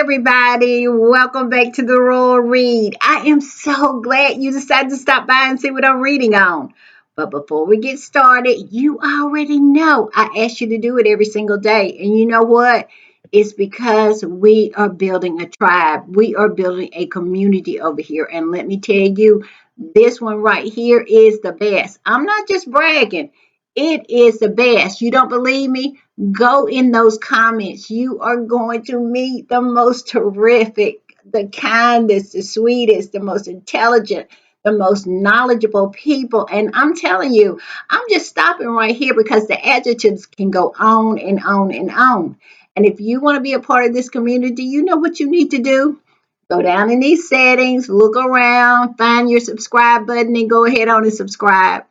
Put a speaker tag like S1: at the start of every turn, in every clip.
S1: everybody. Welcome back to the Royal Read. I am so glad you decided to stop by and see what I'm reading on. But before we get started, you already know I ask you to do it every single day. And you know what? It's because we are building a tribe. We are building a community over here. And let me tell you, this one right here is the best. I'm not just bragging. It is the best. You don't believe me? Go in those comments. You are going to meet the most terrific, the kindest, the sweetest, the most intelligent, the most knowledgeable people. And I'm telling you, I'm just stopping right here because the adjectives can go on and on and on. And if you want to be a part of this community, you know what you need to do. Go down in these settings, look around, find your subscribe button, and go ahead on and subscribe.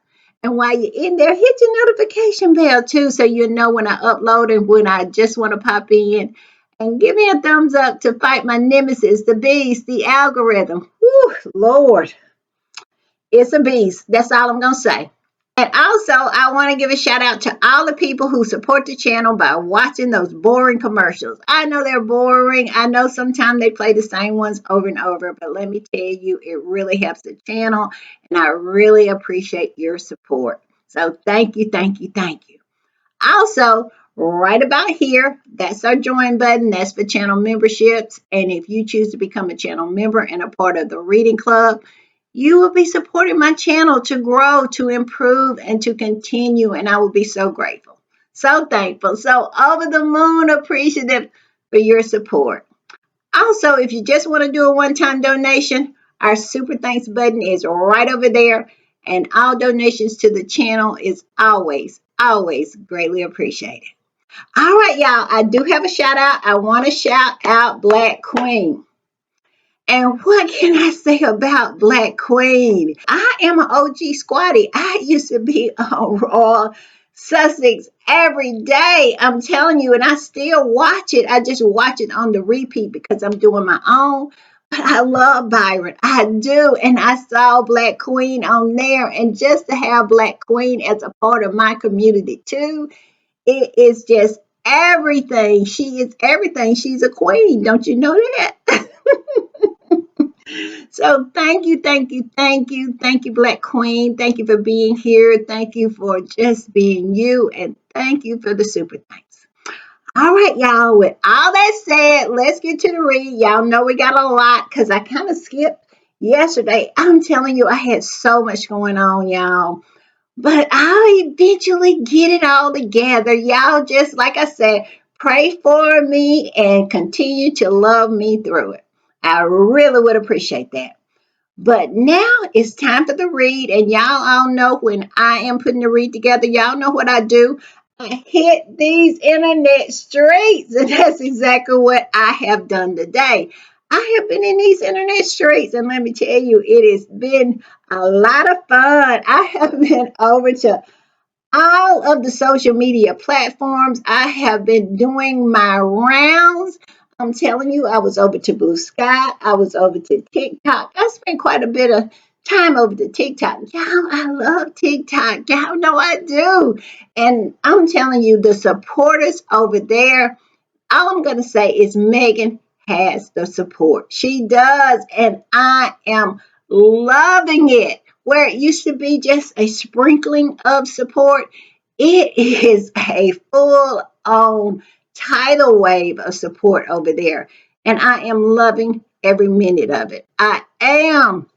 S1: And while you're in there, hit your notification bell too, so you know when I upload and when I just want to pop in. And give me a thumbs up to fight my nemesis, the beast, the algorithm. Whew, Lord, it's a beast. That's all I'm going to say. And also, I want to give a shout out to all the people who support the channel by watching those boring commercials. I know they're boring. I know sometimes they play the same ones over and over, but let me tell you, it really helps the channel, and I really appreciate your support. So thank you, thank you, thank you. Also, right about here, that's our join button. That's for channel memberships. And if you choose to become a channel member and a part of the reading club, you will be supporting my channel to grow, to improve, and to continue. And I will be so grateful, so thankful, so over the moon appreciative for your support. Also, if you just want to do a one-time donation, our super thanks button is right over there. And all donations to the channel is always, always greatly appreciated. All right, y'all, I do have a shout out. I want to shout out Black Queen. And what can I say about Black Queen? I am an OG squatty. I used to be on Raw Sussex every day. I'm telling you, and I still watch it. I just watch it on the repeat because I'm doing my own. But I love Byron. I do. And I saw Black Queen on there. And just to have Black Queen as a part of my community too, it is just everything. She is everything. She's a queen. Don't you know that? So thank you, thank you, thank you, thank you, Black Queen. Thank you for being here. Thank you for just being you, and thank you for the super thanks. All right, y'all. With all that said, let's get to the read. Y'all know we got a lot because I kind of skipped yesterday. I'm telling you, I had so much going on, y'all. But I'll eventually get it all together. Y'all just, like I said, pray for me and continue to love me through it. I really would appreciate that. But now it's time for the read, and y'all all know when I am putting the read together, y'all know what I do. I hit these internet streets, and that's exactly what I have done today. I have been in these internet streets, and let me tell you, it has been a lot of fun. I have been over to all of the social media platforms. I have been doing my rounds. I'm telling you, I was over to Blue Sky. I was over to TikTok. I spent quite a bit of time over to TikTok. Y'all, I love TikTok. Y'all know I do. And I'm telling you, the supporters over there, all I'm going to say is Meghan has the support. She does. And I am loving it. Where it used to be just a sprinkling of support, it is a full on tidal wave of support over there. And I am loving every minute of it. I am.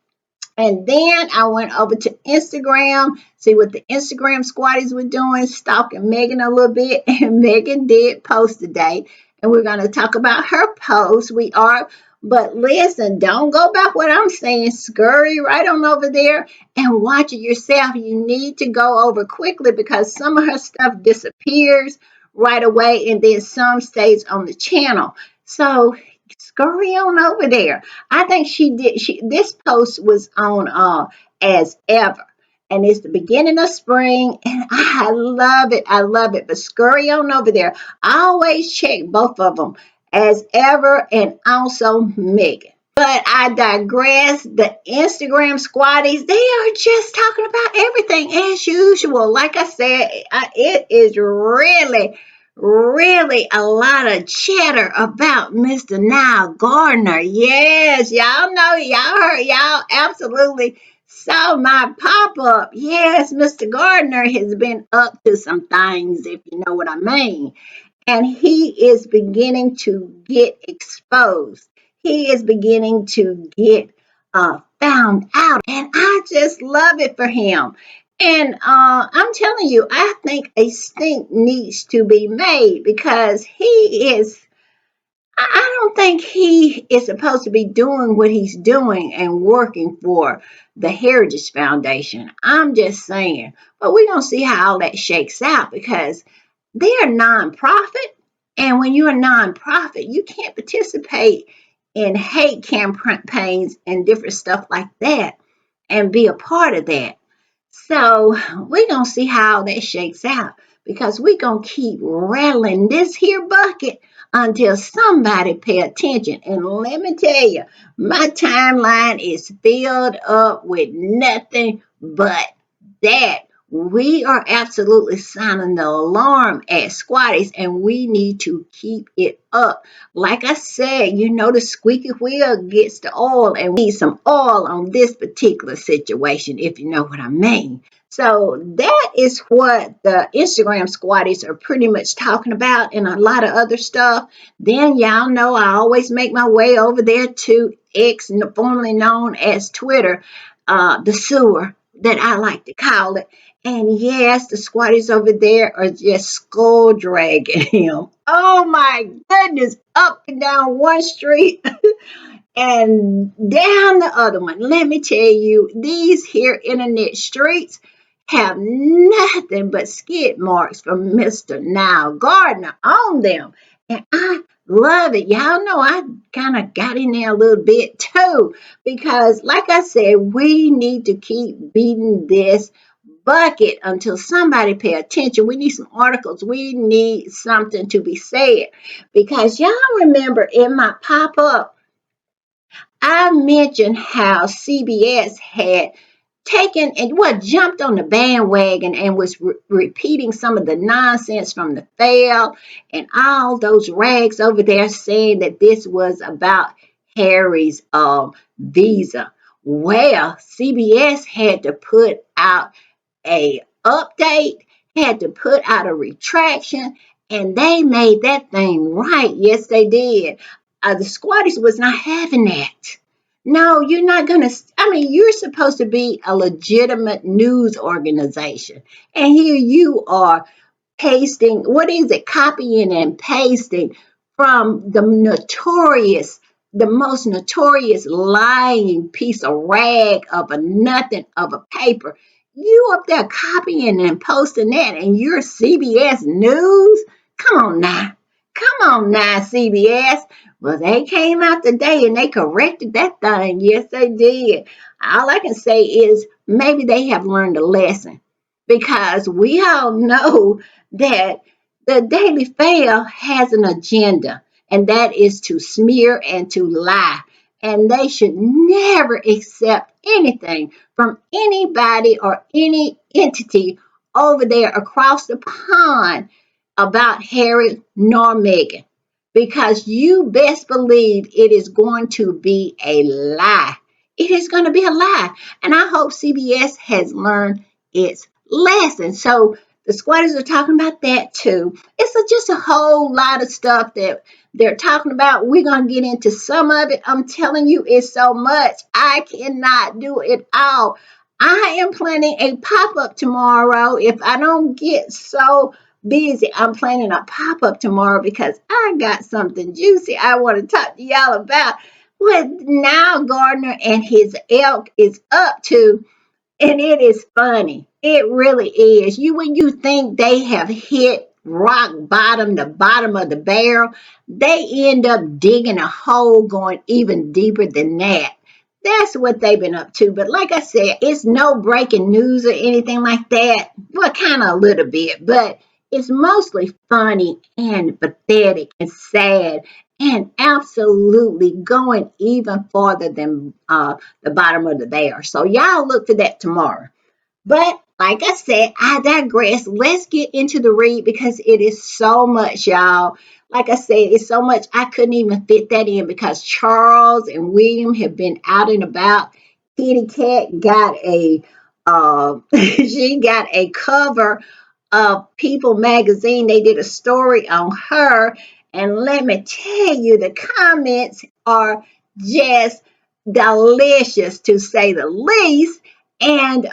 S1: And then I went over to Instagram, see what the Instagram squatties were doing, stalking Meghan a little bit. And Meghan did post today. And we're going to talk about her post. We are. But listen, don't go by what I'm saying. Scurry right on over there and watch it yourself. You need to go over quickly because some of her stuff disappears right away and then some stays on the channel. So scurry on over there. I think she did. This post was on as ever. And it's the beginning of spring, and I love it. I love it. But scurry on over there. I always check both of them as ever and also Meghan. But I digress. The Instagram squatties, they are just talking about everything as usual. Like I said, it is really, really a lot of chatter about Mr. Nile Gardner. Yes, y'all know, y'all heard, y'all absolutely saw my pop up. Yes, Mr. Gardner has been up to some things, if you know what I mean. And he is beginning to get exposed. He is beginning to get found out, and I just love it for him. And I'm telling you, I think a stink needs to be made because he is. I don't think he is supposed to be doing what he's doing and working for the Heritage Foundation. I'm just saying. But we're going to see how all that shakes out because they're a nonprofit. And when you're a nonprofit, you can't participate in hate campaigns and different stuff like that and be a part of that. So we're going to see how that shakes out because we're going to keep rattling this here bucket until somebody pay attention. And let me tell you, my timeline is filled up with nothing but that. We are absolutely sounding the alarm at Squatties and we need to keep it up. Like I said, you know, the squeaky wheel gets the oil, and we need some oil on this particular situation, if you know what I mean. So that is what the Instagram squatties are pretty much talking about, and a lot of other stuff. Then y'all know I always make my way over there to X, formerly known as Twitter, the sewer that I like to call it. And yes, the squatties over there are just skull dragging him. Oh my goodness, up and down one street and down the other one. Let me tell you, these here internet streets have nothing but skid marks from Mr. Nile Gardner on them. And I love it. Y'all know I kind of got in there a little bit too, because like I said, we need to keep beating this bucket until somebody pay attention. We need some articles. We need something to be said. Because y'all remember in my pop-up, I mentioned how CBS had taken and jumped on the bandwagon and was repeating some of the nonsense from the fail and all those rags over there saying that this was about Harry's visa. Well, CBS had to put out a update, had to put out a retraction, and they made that thing right. Yes, they did. The squatties was not having that. No, you're not going to. I mean, you're supposed to be a legitimate news organization. And here you are pasting, what is it, copying and pasting from the most notorious lying piece of rag of a nothing of a paper. You up there copying and posting that, and you're CBS News? Come on now. Come on now, CBS. Well, they came out today and they corrected that thing. Yes, they did. All I can say is maybe they have learned a lesson because we all know that the Daily Fail has an agenda, and that is to smear and to lie. And they should never accept anything from anybody or any entity over there across the pond about Harry nor Meghan. Because you best believe it is going to be a lie. It is going to be a lie. And I hope CBS has learned its lesson. So the squatters are talking about that too. Just a whole lot of stuff that they're talking about. We're going to get into some of it. I'm telling you, it's so much. I cannot do it all. I am planning a pop up tomorrow. If I don't get so busy, I'm planning a pop up tomorrow because I got something juicy I want to talk to y'all about. What Nile Gardner and his elk is up to, and it is funny. It really is. When you think they have hit rock bottom, the bottom of the barrel, they end up digging a hole going even deeper than that. That's what they've been up to. But like I said, it's no breaking news or anything like that. Well, kind of a little bit, but it's mostly funny and pathetic and sad and absolutely going even farther than the bottom of the bear. So y'all look for that tomorrow. But like I said, I digress. Let's get into the read because it is so much, y'all. Like I said, it's so much I couldn't even fit that in because Charles and William have been out and about. Kitty Cat got a she got a cover of People magazine. They did a story on her, and let me tell you, the comments are just delicious to say the least. And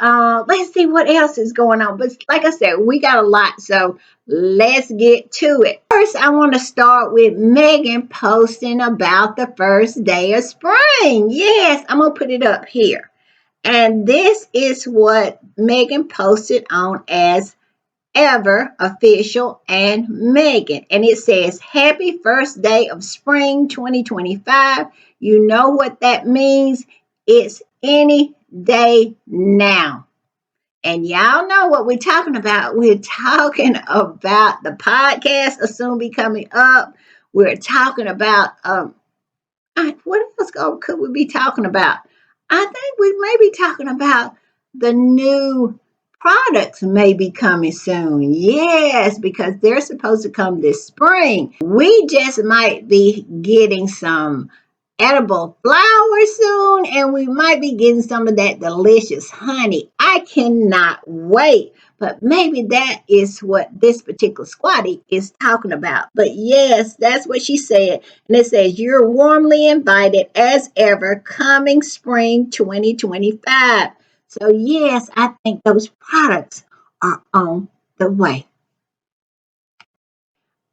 S1: let's see what else is going on. But like I said, we got a lot, so let's get to it. First, I want to start with Meghan posting about the first day of spring. Yes, I'm going to put it up here. And this is what Meghan posted on as ever official and Meghan. And it says, Happy first day of spring 2025. You know what that means? It's any day now. And y'all know what we're talking about. We're talking about the podcast will soon be coming up. We're talking about what else could we be talking about? I think we may be talking about the new products may be coming soon. Yes, because they're supposed to come this spring. We just might be getting some edible flowers soon, and we might be getting some of that delicious honey. I cannot wait. But maybe that is what this particular squatty is talking about. But yes, that's what she said. And it says, You're warmly invited as ever, coming spring 2025. So, yes, I think those products are on the way.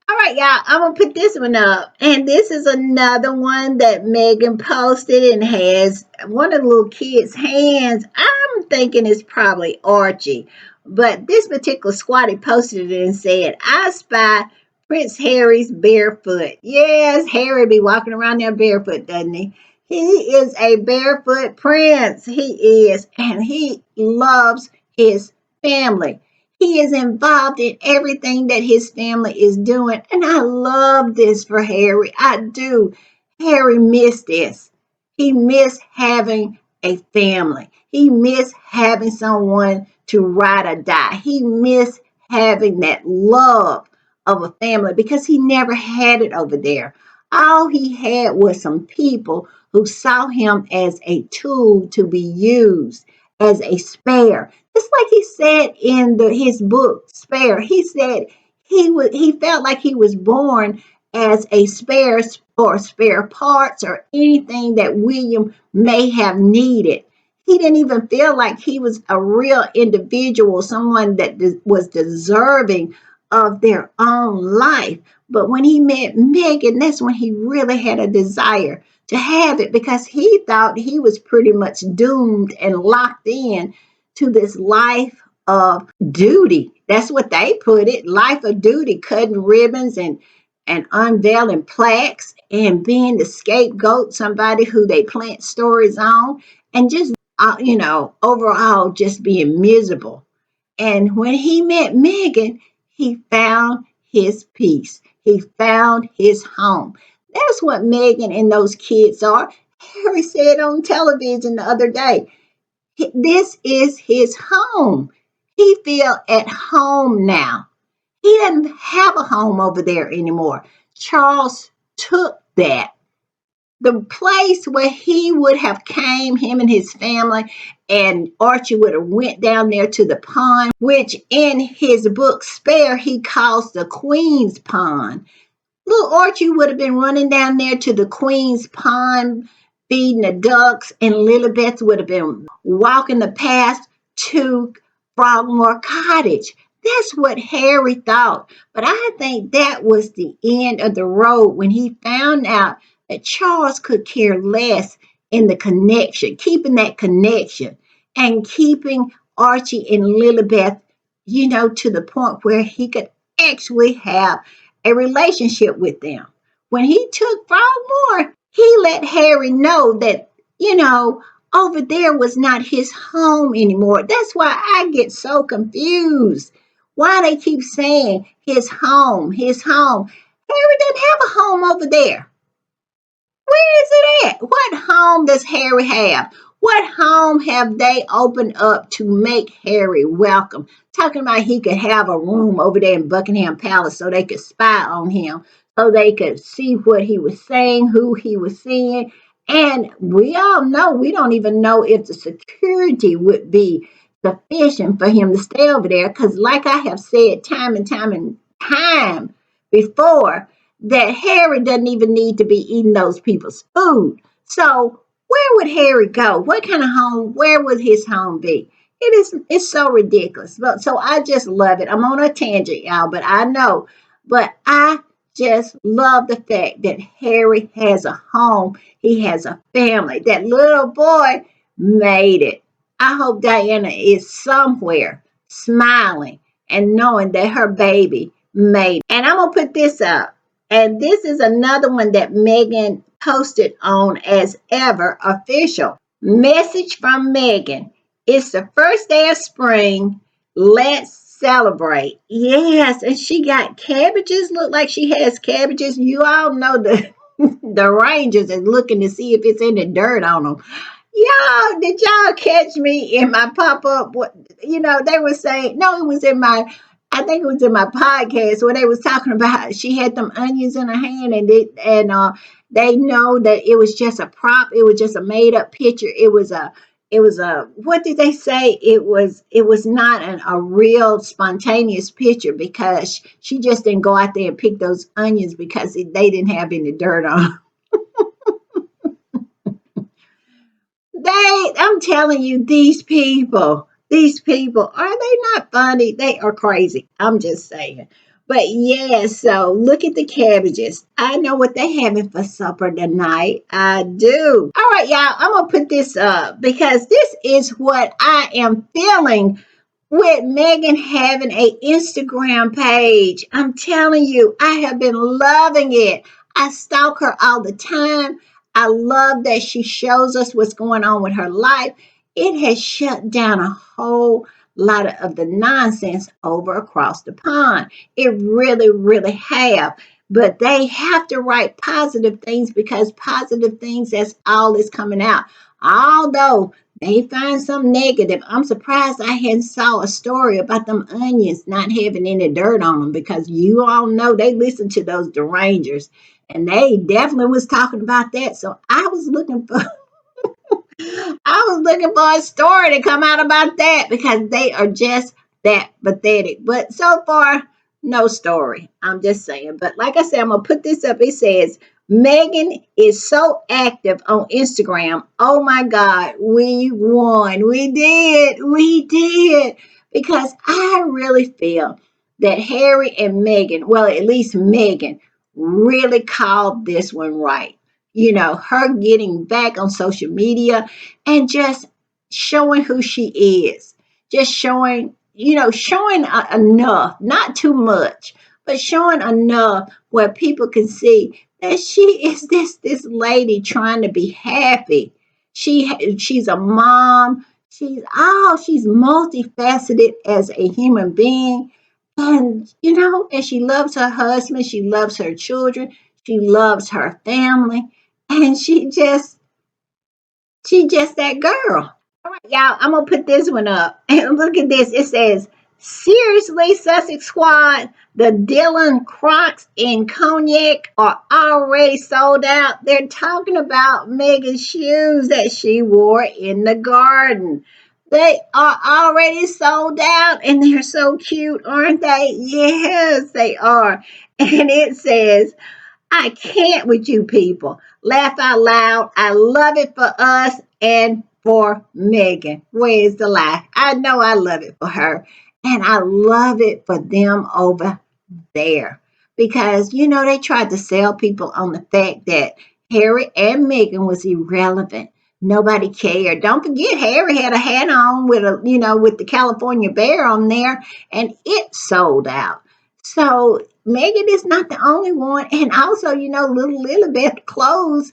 S1: All right, y'all, I'm going to put this one up. And this is another one that Meghan posted and has one of the little kids' hands. I'm thinking it's probably Archie. But this particular squatty posted it and said, I spy Prince Harry's barefoot. Yes, Harry be walking around there barefoot, doesn't he? He is a barefoot prince. He is. And he loves his family. He is involved in everything that his family is doing. And I love this for Harry. I do. Harry missed this. He missed having a family. He missed having someone to ride or die. He missed having that love of a family because he never had it over there. All he had was some people who saw him as a tool to be used, as a spare. Just like he said in his book, Spare, he said he felt like he was born as a spare or spare parts or anything that William may have needed. He didn't even feel like he was a real individual, someone that was deserving of their own life. But when he met Meghan, that's when he really had a desire to have it because he thought he was pretty much doomed and locked in to this life of duty. That's what they put it, life of duty, cutting ribbons and unveiling plaques and being the scapegoat, somebody who they plant stories on, and just, overall just being miserable. And when he met Meghan, he found his peace. He found his home. That's what Meghan and those kids are. Harry said on television the other day, this is his home. He feel at home now. He doesn't have a home over there anymore. Charles took that. The place where he would have came, him and his family, and Archie would have went down there to the pond, which in his book Spare he calls the Queen's Pond. Little Archie would have been running down there to the Queen's Pond, feeding the ducks, and Lilibeth would have been walking the path to Frogmore Cottage. That's what Harry thought. But I think that was the end of the road when he found out that Charles could care less in the connection, keeping that connection and keeping Archie and Lilibeth, to the point where he could actually have a relationship with them. When he took Frogmore, he let Harry know that, over there was not his home anymore. That's why I get so confused. Why they keep saying his home, his home. Harry doesn't have a home over there. Where is it at? What home does Harry have? What home have they opened up to make Harry welcome? Talking about he could have a room over there in Buckingham Palace so they could spy on him, so they could see what he was saying, who he was seeing. And we all know, we don't even know if the security would be sufficient for him to stay over there. Because, like I have said time and time and time before, that Harry doesn't even need to be eating those people's food. So, where would Harry go? What kind of home? Where would his home be? It's so ridiculous. But so I just love it. I'm on a tangent, y'all, but I know. But I just love the fact that Harry has a home. He has a family. That little boy made it. I hope Diana is somewhere smiling and knowing that her baby made it. And I'm gonna put this up. And this is another one that Meghan posted on as ever official. Message from Meghan. It's the first day of spring. Let's celebrate. Yes, and she got cabbages. Look like she has cabbages. You all know the the Rangers is looking to see if it's any dirt on them. Y'all, did y'all catch me in my pop up? What they were saying? No, it was in my. I think it was in my podcast where they was talking about she had them onions in her hand they know that it was just a prop. It was just a made up picture. It was a what did they say? It was not a real spontaneous picture because she just didn't go out there and pick those onions because they didn't have any dirt on 'em. I'm telling you, these people, are they not funny? They are crazy. I'm just saying. But yeah, so look at the cabbages. I know what they having for supper tonight. I do. All right, y'all, I'm going to put this up because this is what I am feeling with Meghan having a Instagram page. I'm telling you, I have been loving it. I stalk her all the time. I love that she shows us what's going on with her life. It has shut down a whole lot of the nonsense over across the pond. It really, really have. But they have to write positive things because positive things, that's all that's coming out. Although they find some negative. I'm surprised I hadn't saw a story about them onions not having any dirt on them because you all know they listen to those derangers and they definitely was talking about that. So I was looking for a story to come out about that because they are just that pathetic. But so far, no story. I'm just saying. But like I said, I'm gonna put this up. It says Meghan is so active on Instagram. Oh my God, we won. We did. Because I really feel that Harry and Meghan, well, at least Meghan, really called this one right. Her getting back on social media and just showing who she is, just showing enough, not too much, but showing enough where people can see that she is this lady trying to be happy. She's a mom. She's multifaceted as a human being, and she loves her husband. She loves her children. She loves her family, and she just that girl. All right, y'all, I'm gonna put this one up. And look at this. It says, seriously, Sussex Squad, the Dylan Crocs in Cognac are already sold out. They're talking about Megan's shoes that she wore in the garden. They are already sold out and they're so cute, aren't they? Yes, they are. And it says, I can't with you people. Laugh out loud. I love it for us and for Meghan. Where's the lie? I know I love it for her. And I love it for them over there. Because, they tried to sell people on the fact that Harry and Meghan was irrelevant. Nobody cared. Don't forget, Harry had a hat on with the California bear on there, and it sold out. So Megan is not the only one. And also, little Lilibeth clothes,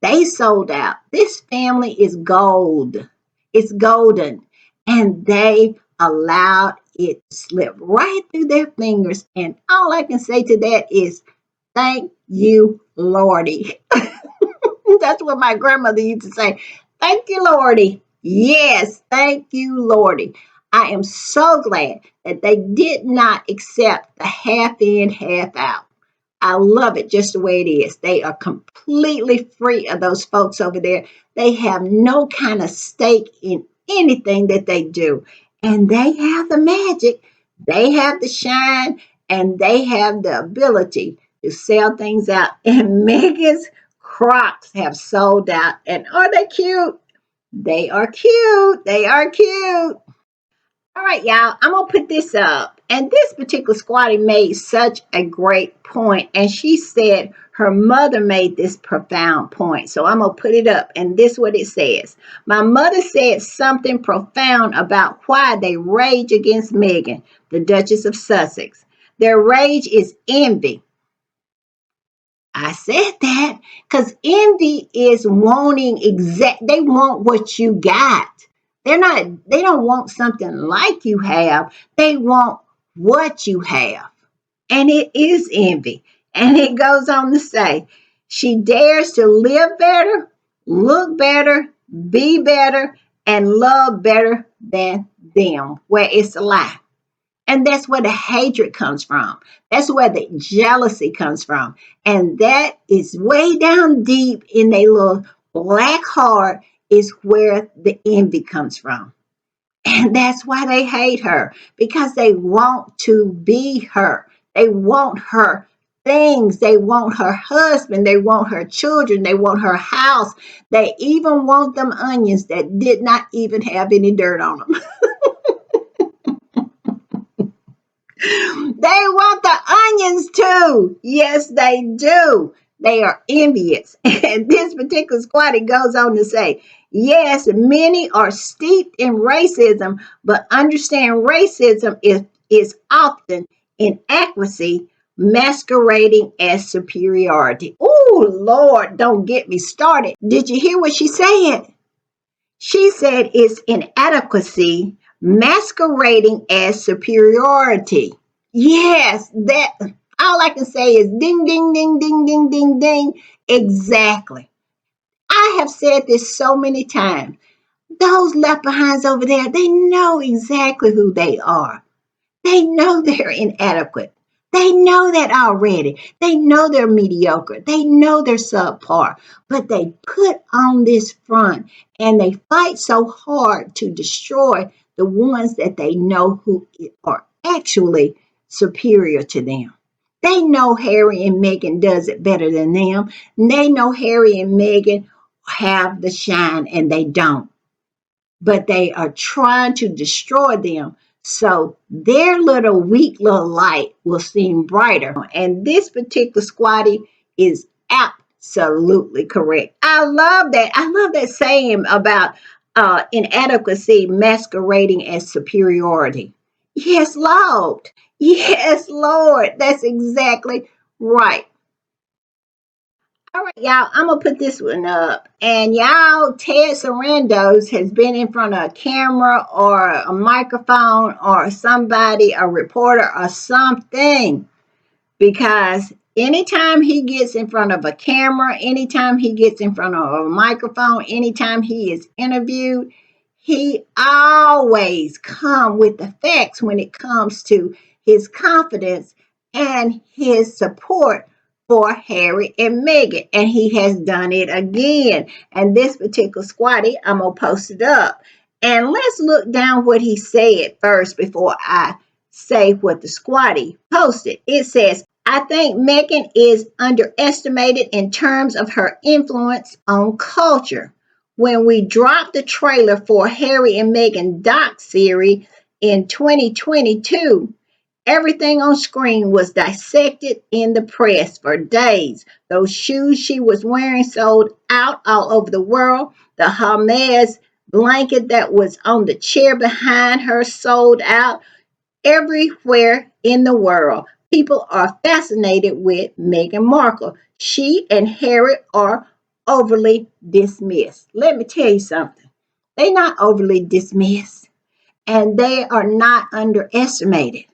S1: they sold out. This family is gold. It's golden. And they allowed it to slip right through their fingers. And all I can say to that is, thank you, Lordy. That's what my grandmother used to say. Thank you, Lordy. Yes, thank you, Lordy. I am so glad that they did not accept the half in, half out. I love it just the way it is. They are completely free of those folks over there. They have no kind of stake in anything that they do. And they have the magic, they have the shine, and they have the ability to sell things out. And Megan's Crocs have sold out. And are they cute? They are cute. They are cute. All right, y'all, I'm going to put this up. And this particular squatty made such a great point. And she said her mother made this profound point. So I'm going to put it up. And this is what it says. My mother said something profound about why they rage against Meghan, the Duchess of Sussex. Their rage is envy. I said that because envy is wanting they want what you got. They don't want something like you have. They want what you have. And it is envy. And it goes on to say, she dares to live better, look better, be better, and love better than them, where it's a lie. And that's where the hatred comes from. That's where the jealousy comes from. And that is way down deep in their little black heart is where the envy comes from. And that's why they hate her, because they want to be her. They want her things. They want her husband. They want her children. They want her house. They even want them onions that did not even have any dirt on them. They want the onions too. Yes, they do. They are envious. And this particular squatty goes on to say, yes, many are steeped in racism, but understand racism is often inaccuracy masquerading as superiority. Oh, Lord, don't get me started. Did you hear what she said? She said it's inadequacy masquerading as superiority. Yes, that all I can say is ding, ding, ding, ding, ding, ding, ding. Exactly. I have said this so many times. Those left behinds over there, they know exactly who they are. They know they're inadequate. They know that already. They know they're mediocre. They know they're subpar. But they put on this front and they fight so hard to destroy the ones that they know who are actually superior to them. They know Harry and Meghan does it better than them. They know Harry and Meghan have the shine and they don't, but they are trying to destroy them so their little weak little light will seem brighter. And this particular squatty is absolutely correct. I love that. I love that saying about inadequacy masquerading as superiority. Yes, Lord. Yes, Lord. That's exactly right. All right, y'all, I'm gonna put this one up. And y'all, Ted Sarandos has been in front of a camera or a microphone or somebody, a reporter or something, because anytime he gets in front of a camera, anytime he gets in front of a microphone, anytime he is interviewed, he always come with the facts when it comes to his confidence and his support for Harry and Meghan. And he has done it again. And this particular squatty, I'm going to post it up. And let's look down what he said first before I say what the squatty posted. It says, I think Meghan is underestimated in terms of her influence on culture. When we dropped the trailer for Harry and Meghan doc series in 2022, everything on screen was dissected in the press for days. Those shoes she was wearing sold out all over the world. The Hermes blanket that was on the chair behind her sold out everywhere in the world. People are fascinated with Meghan Markle. She and Harry are overly dismissed. Let me tell you something. They're not overly dismissed and they are not underestimated.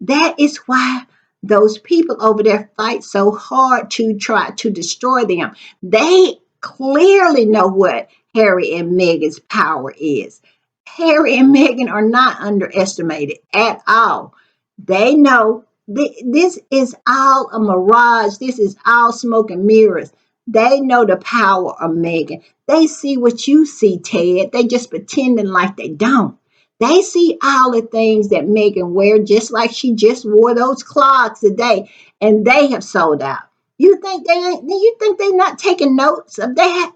S1: That is why those people over there fight so hard to try to destroy them. They clearly know what Harry and Meghan's power is. Harry and Meghan are not underestimated at all. They know this is all a mirage. This is all smoke and mirrors. They know the power of Meghan. They see what you see, Ted. They just pretending like they don't. They see all the things that Meghan wear, just like she just wore those clogs today, and they have sold out. You think they ain't? You think they're not taking notes of that?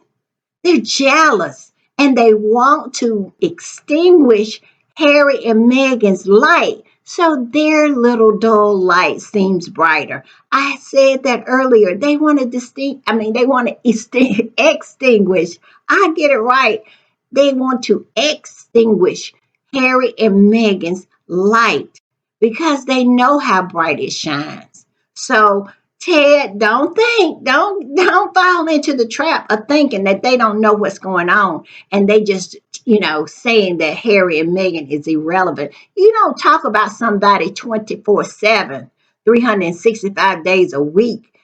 S1: They're jealous and they want to extinguish Harry and Meghan's light so their little dull light seems brighter. I said that earlier. They want to they want to extinguish. I get it right. They want to extinguish Harry and Meghan's light because they know how bright it shines. So Ted, don't fall into the trap of thinking that they don't know what's going on and they just, saying that Harry and Meghan is irrelevant. You don't talk about somebody 24/7, 365 days a week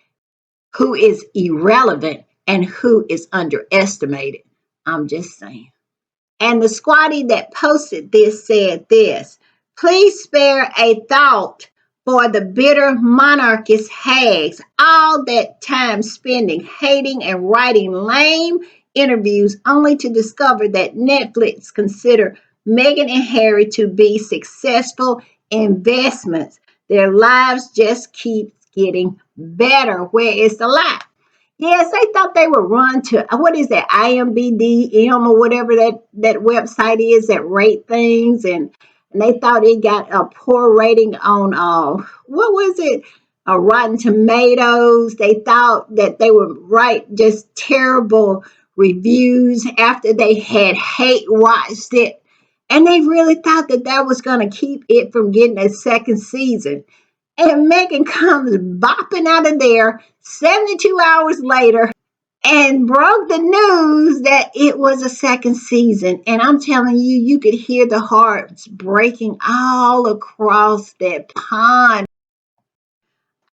S1: who is irrelevant and who is underestimated. I'm just saying. And the squatty that posted this said this: please spare a thought for the bitter monarchist hags, all that time spending hating and writing lame interviews only to discover that Netflix consider Meghan and Harry to be successful investments. Their lives just keep getting better. Where is the lie? Yes, they thought they would run to what is that IMBDM or whatever that website is that rate things, and they thought it got a poor rating on what was it, Rotten Tomatoes. They thought that they would write just terrible reviews after they had hate watched it, and they really thought that that was going to keep it from getting a second season. And Meghan comes bopping out of there 72 hours later and broke the news that it was a second season. And I'm telling you, you could hear the hearts breaking all across that pond.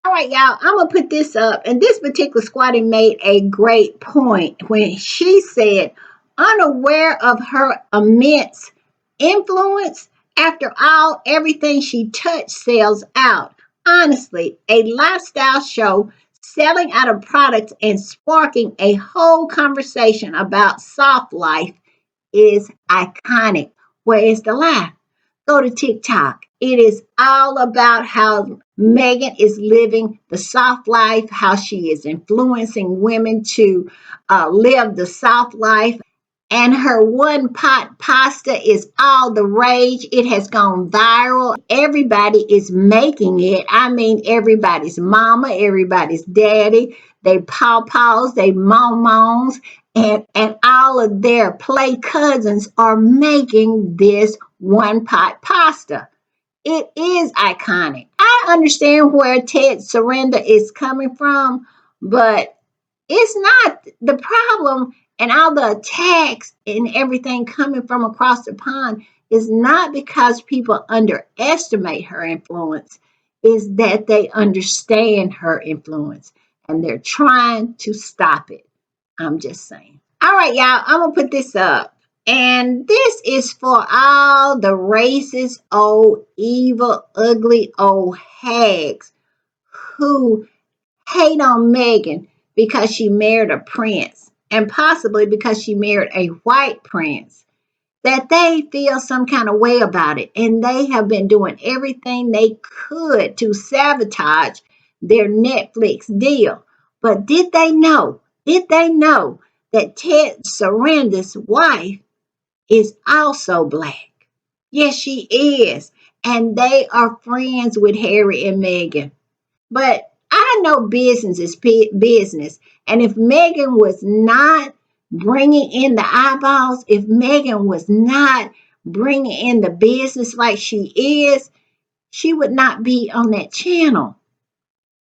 S1: All right, y'all, I'm going to put this up. And this particular squatty made a great point when she said, unaware of her immense influence, after all, everything she touched sells out. Honestly, a lifestyle show selling out of products and sparking a whole conversation about soft life is iconic. Where is the lie? Go to TikTok. It is all about how Meghan is living the soft life, how she is influencing women to live the soft life. And her one pot pasta is all the rage. It has gone viral. Everybody is making it. I mean, everybody's mama, everybody's daddy, they pawpaws, they momos, and all of their play cousins are making this one pot pasta. It is iconic. I understand where Ted Surrender is coming from, but it's not the problem, and all the attacks and everything coming from across the pond is not because people underestimate her influence, is that they understand her influence and they're trying to stop it. I'm just saying. All right, y'all, I'm gonna put this up. And this is for all the racist, old, evil, ugly old hags who hate on Meghan because she married a prince and possibly because she married a white prince, that they feel some kind of way about it. And they have been doing everything they could to sabotage their Netflix deal. But did they know? Did they know that Ted Sarandos' wife is also black? Yes, she is. And they are friends with Harry and Meghan. But I know business is business. And if Meghan was not bringing in the eyeballs, if Meghan was not bringing in the business like she is, she would not be on that channel.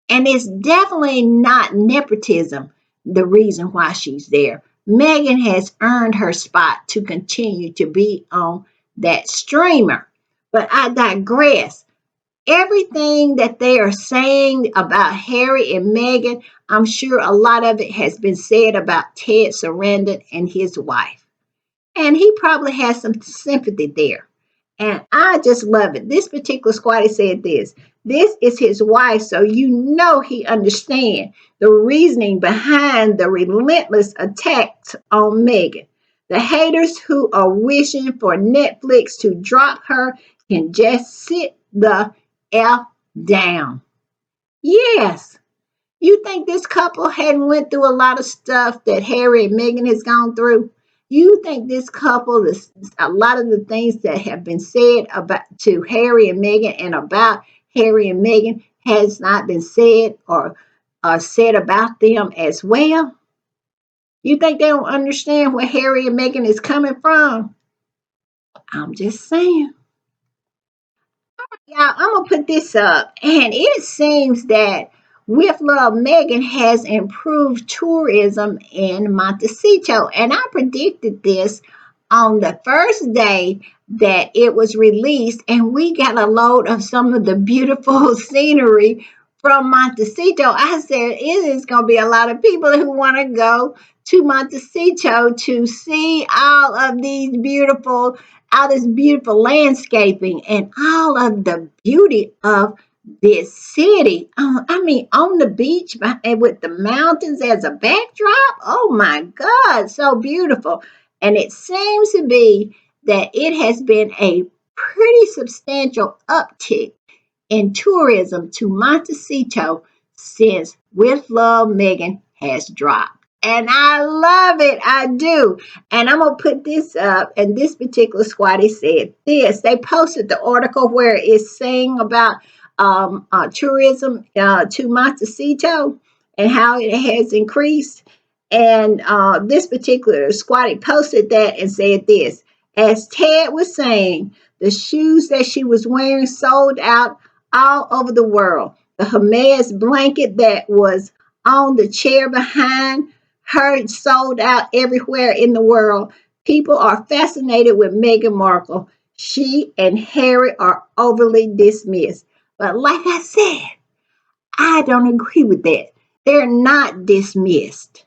S1: And it's definitely not nepotism the reason why she's there. Meghan has earned her spot to continue to be on that streamer. But I digress. Everything that they are saying about Harry and Meghan, I'm sure a lot of it has been said about Ted Sarandon and his wife. And he probably has some sympathy there. And I just love it. This particular squatty said this. This is his wife, so you know he understands the reasoning behind the relentless attacks on Meghan. The haters who are wishing for Netflix to drop her can just sit the F down. Yes, you think this couple hadn't went through a lot of stuff that Harry and Meghan has gone through? You think this couple, a lot of the things that have been said about to Harry and Meghan and about Harry and Meghan has not been said or said about them as well? You think they don't understand where Harry and Meghan is coming from? I'm just saying. Yeah, I'm gonna put this up, and it seems that with Love Megan has improved tourism in Montecito, and I predicted this on the first day that it was released, and we got a load of some of the beautiful scenery from Montecito. I said it is gonna be a lot of people who want to go to Montecito to see all this beautiful landscaping and all of the beauty of this city. I mean, on the beach and with the mountains as a backdrop. Oh my God, so beautiful. And it seems to be that it has been a pretty substantial uptick in tourism to Montecito since With Love Megan has dropped. And I love it. I do. And I'm going to put this up. And this particular squatty said this. They posted the article where it's saying about tourism to Montecito and how it has increased. And this particular squatty posted that and said this. As Ted was saying, the shoes that she was wearing sold out all over the world. The Hermes blanket that was on the chair behind her sold out everywhere in the world. People are fascinated with Meghan Markle. She and Harry are overly dismissed. But like I said, I don't agree with that. They're not dismissed.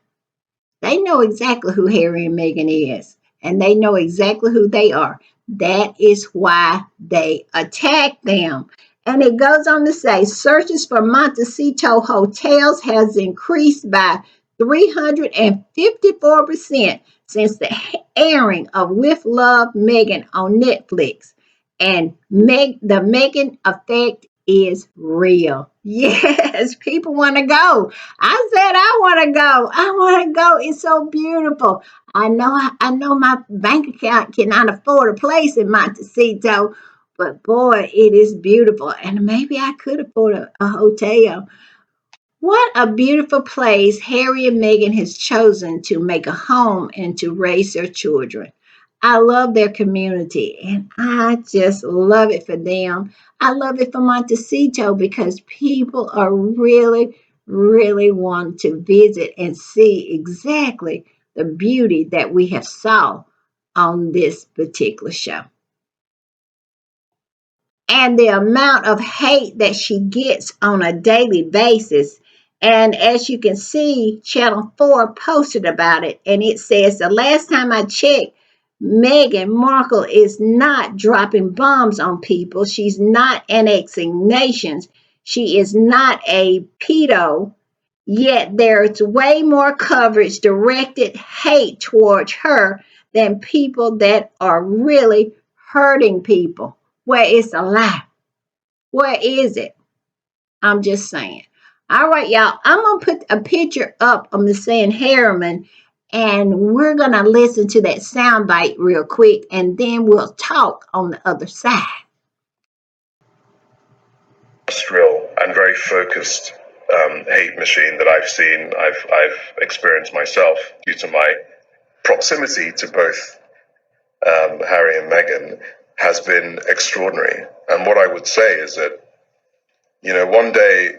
S1: They know exactly who Harry and Meghan is, and they know exactly who they are. That is why they attack them. And it goes on to say searches for Montecito hotels has increased by 354% since the airing of With Love Megan on Netflix. And the Megan effect is real. Yes, people want to go. I said I want to go. I want to go. It's so beautiful. I know my bank account cannot afford a place in Montecito, but boy, it is beautiful. And maybe I could afford a hotel. What a beautiful place Harry and Meghan has chosen to make a home and to raise their children. I love their community and I just love it for them. I love it for Montecito because people are really want to visit and see exactly the beauty that we have saw on this particular show. And the amount of hate that she gets on a daily basis. And as you can see, Channel 4 posted about it, and it says the last time I checked, Meghan Markle is not dropping bombs on people. She's not annexing nations. She is not a pedo. Yet there's way more coverage directed hate towards her than people that are really hurting people. Where it's a lie. Where is it? I'm just saying. All right, y'all. I'm gonna put a picture up of Miss Ann Harriman, and we're gonna listen to that soundbite real quick, and then we'll talk on the other side.
S2: Industrial and very focused hate machine that I've seen, I've experienced myself due to my proximity to both Harry and Meghan has been extraordinary. And what I would say is that, one day,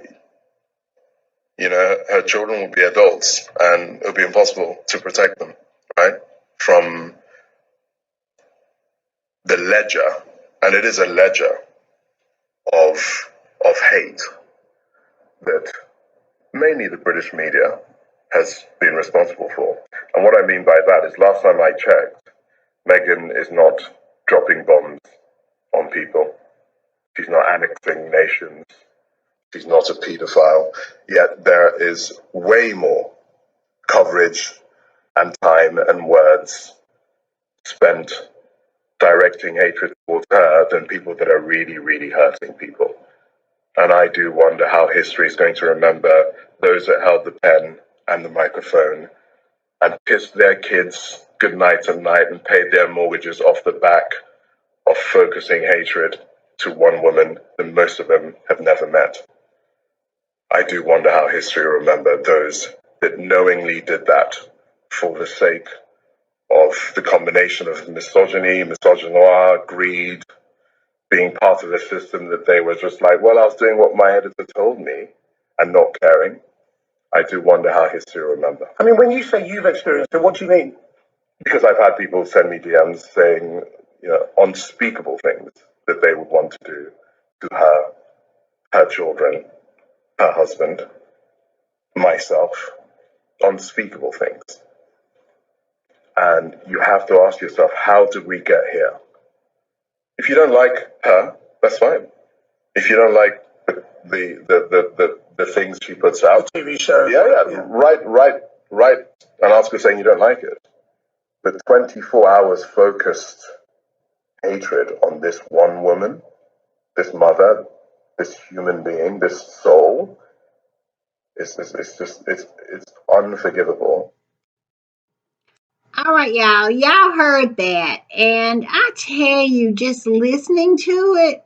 S2: her children will be adults and it'll be impossible to protect them, right? From the ledger, and it is a ledger of hate that mainly the British media has been responsible for. And what I mean by that is last time I checked, Meghan is not dropping bombs on people. She's not annexing nations. She's not a paedophile. Yet there is way more coverage and time and words spent directing hatred towards her than people that are really, really hurting people. And I do wonder how history is going to remember those that held the pen and the microphone and kissed their kids goodnight at night and paid their mortgages off the back of focusing hatred to one woman that most of them have never met. I do wonder how history will remember those that knowingly did that for the sake of the combination of misogyny, misogynoir, greed, being part of a system that they were just like, well, I was doing what my editor told me and not caring. I do wonder how history will remember.
S3: I mean, when you say you've experienced it, what do you mean?
S2: Because I've had people send me DMs saying, unspeakable things that they would want to do to her, her children, her husband, myself, unspeakable things. And you have to ask yourself, how did we get here? If you don't like her, that's fine. If you don't like the things she puts out,
S3: TV show.
S2: yeah. Write an article saying you don't like it. But 24 hours focused hatred on this one woman, this mother, this human being, this soul, it's unforgivable.
S1: All right, y'all. Y'all heard that. And I tell you, just listening to it,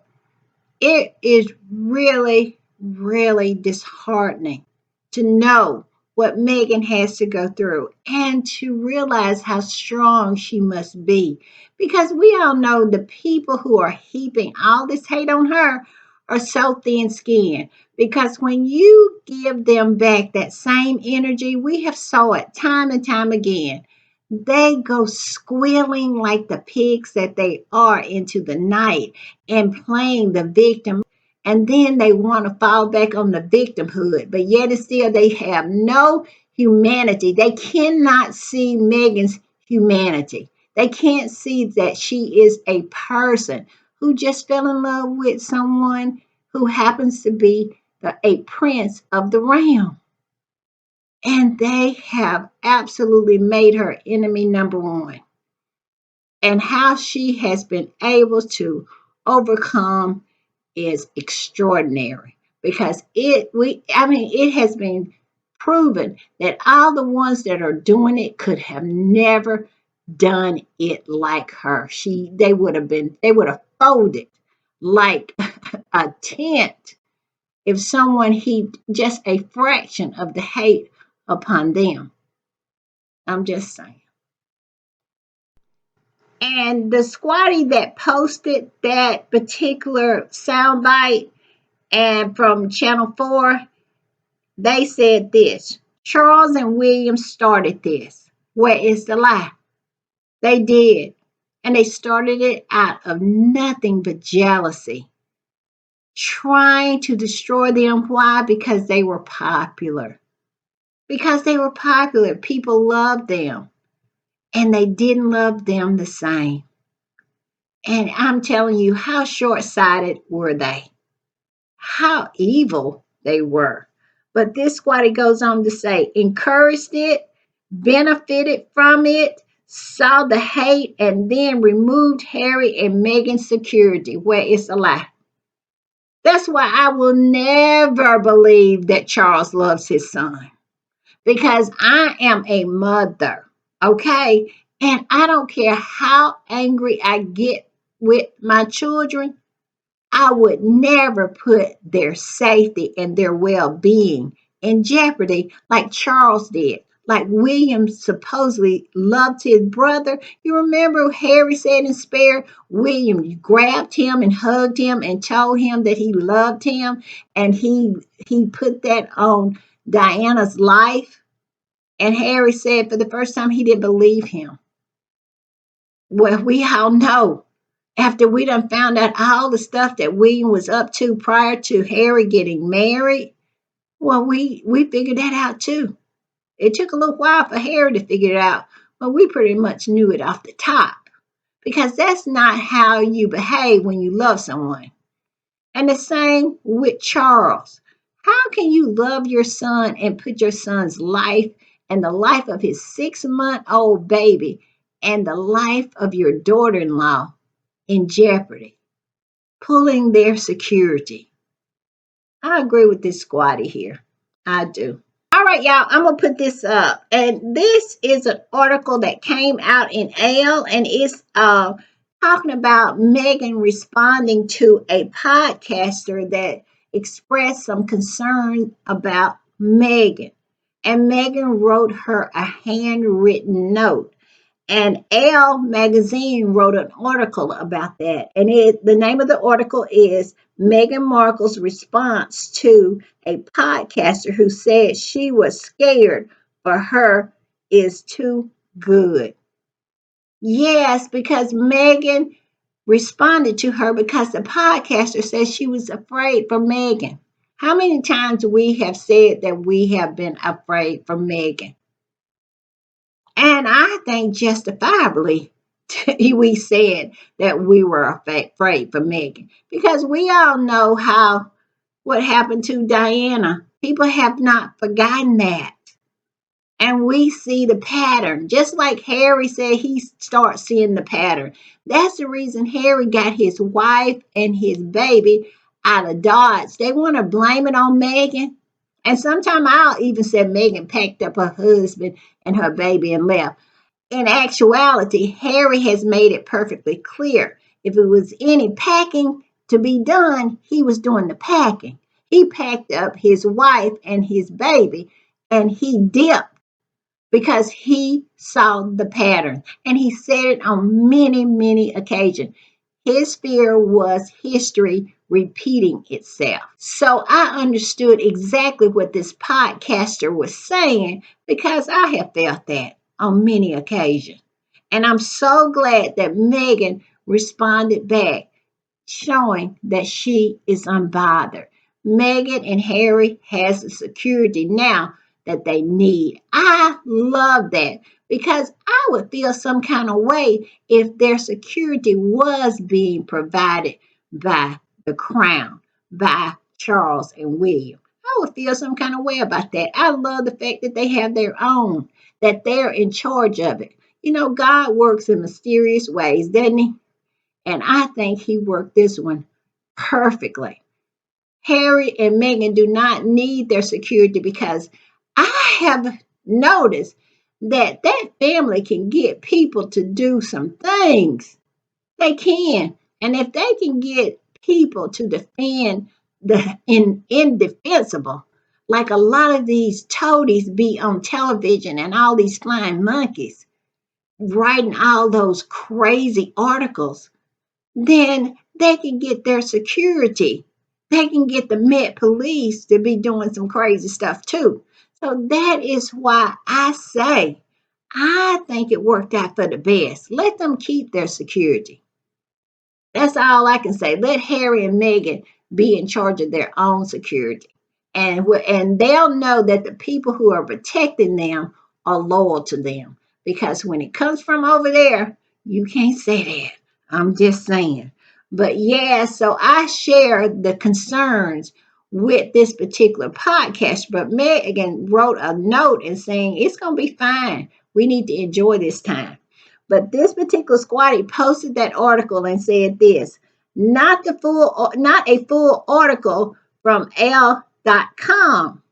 S1: it is really, really disheartening to know what Megan has to go through and to realize how strong she must be. Because we all know the people who are heaping all this hate on her are so thin skinned. Because when you give them back that same energy, we have saw it time and time again. They go squealing like the pigs that they are into the night and playing the victim. And then they want to fall back on the victimhood, but yet and still they have no humanity. They cannot see Megan's humanity. They can't see that she is a person who just fell in love with someone who happens to be a prince of the realm. And they have absolutely made her enemy number one. And how she has been able to overcome is extraordinary because it has been proven that all the ones that are doing it could have never done it like her. They would have folded like a tent if someone heaped just a fraction of the hate upon them. I'm just saying. And the squatty that posted that particular soundbite and from Channel 4, they said this: Charles and William started this. Where is the lie? They did. And they started it out of nothing but jealousy, trying to destroy them. Why? Because they were popular. Because they were popular. People loved them. And they didn't love them the same. And I'm telling you, how short sighted were they? How evil they were. But this squatty goes on to say, encouraged it, benefited from it, saw the hate, and then removed Harry and Meghan's security, where it's a lie. That's why I will never believe that Charles loves his son because I am a mother, okay? And I don't care how angry I get with my children, I would never put their safety and their well being in jeopardy like Charles did. Like William supposedly loved his brother. You remember Harry said in Spare, William grabbed him and hugged him and told him that he loved him, and he put that on Diana's life. And Harry said for the first time he didn't believe him. Well, we all know after we done found out all the stuff that William was up to prior to Harry getting married, well, we figured that out too. It took a little while for Harry to figure it out, but we pretty much knew it off the top. because that's not how you behave when you love someone. And the same with Charles. How can you love your son and put your son's life and the life of his 6-month-old baby and the life of your daughter in law in jeopardy, pulling their security? I agree with this squatty here. I do. All right, y'all, I'm going to put this up. And this is an article that came out in Elle, and it's talking about Meghan responding to a podcaster that expressed some concern about Meghan. And Meghan wrote her a handwritten note. And Elle magazine wrote an article about that. And the name of the article is Meghan Markle's response to a podcaster who said she was scared for her is too good. Yes, because Meghan responded to her because the podcaster said she was afraid for Meghan. How many times we have said that we have been afraid for Meghan? And I think justifiably we said that we were afraid for Meghan because we all know what happened to Diana. People have not forgotten that. And we see the pattern. Just like Harry said, he starts seeing the pattern. That's the reason Harry got his wife and his baby out of Dodge. They want to blame it on Meghan. And sometimes I'll even say Meghan packed up her husband and her baby and left. In actuality, Harry has made it perfectly clear. If it was any packing to be done, he was doing the packing. He packed up his wife and his baby and he dipped because he saw the pattern. And he said it on many, many occasions. His fear was history repeating itself. So I understood exactly what this podcaster was saying because I have felt that on many occasions. And I'm so glad that Meghan responded back, showing that she is unbothered. Meghan and Harry has the security now that they need. I love that because I would feel some kind of way if their security was being provided by the crown, by Charles and William. I would feel some kind of way about that. I love the fact that they have their own, that they're in charge of it. You know, God works in mysterious ways, doesn't he? And I think he worked this one perfectly. Harry and Meghan do not need their security because I have noticed that family can get people to do some things. They can. And if they can get people to defend the indefensible, like a lot of these toadies be on television and all these flying monkeys writing all those crazy articles, then they can get their security. They can get the Met Police to be doing some crazy stuff too. So that is why I say I think it worked out for the best. Let them keep their security. That's all I can say. Let Harry and Meghan be in charge of their own security. And they'll know that the people who are protecting them are loyal to them. Because when it comes from over there, you can't say that. I'm just saying. But yeah, so I share the concerns with this particular podcast. But Megan wrote a note and saying it's going to be fine. We need to enjoy this time. But this particular squatty posted that article and said this, not a full article from L.com.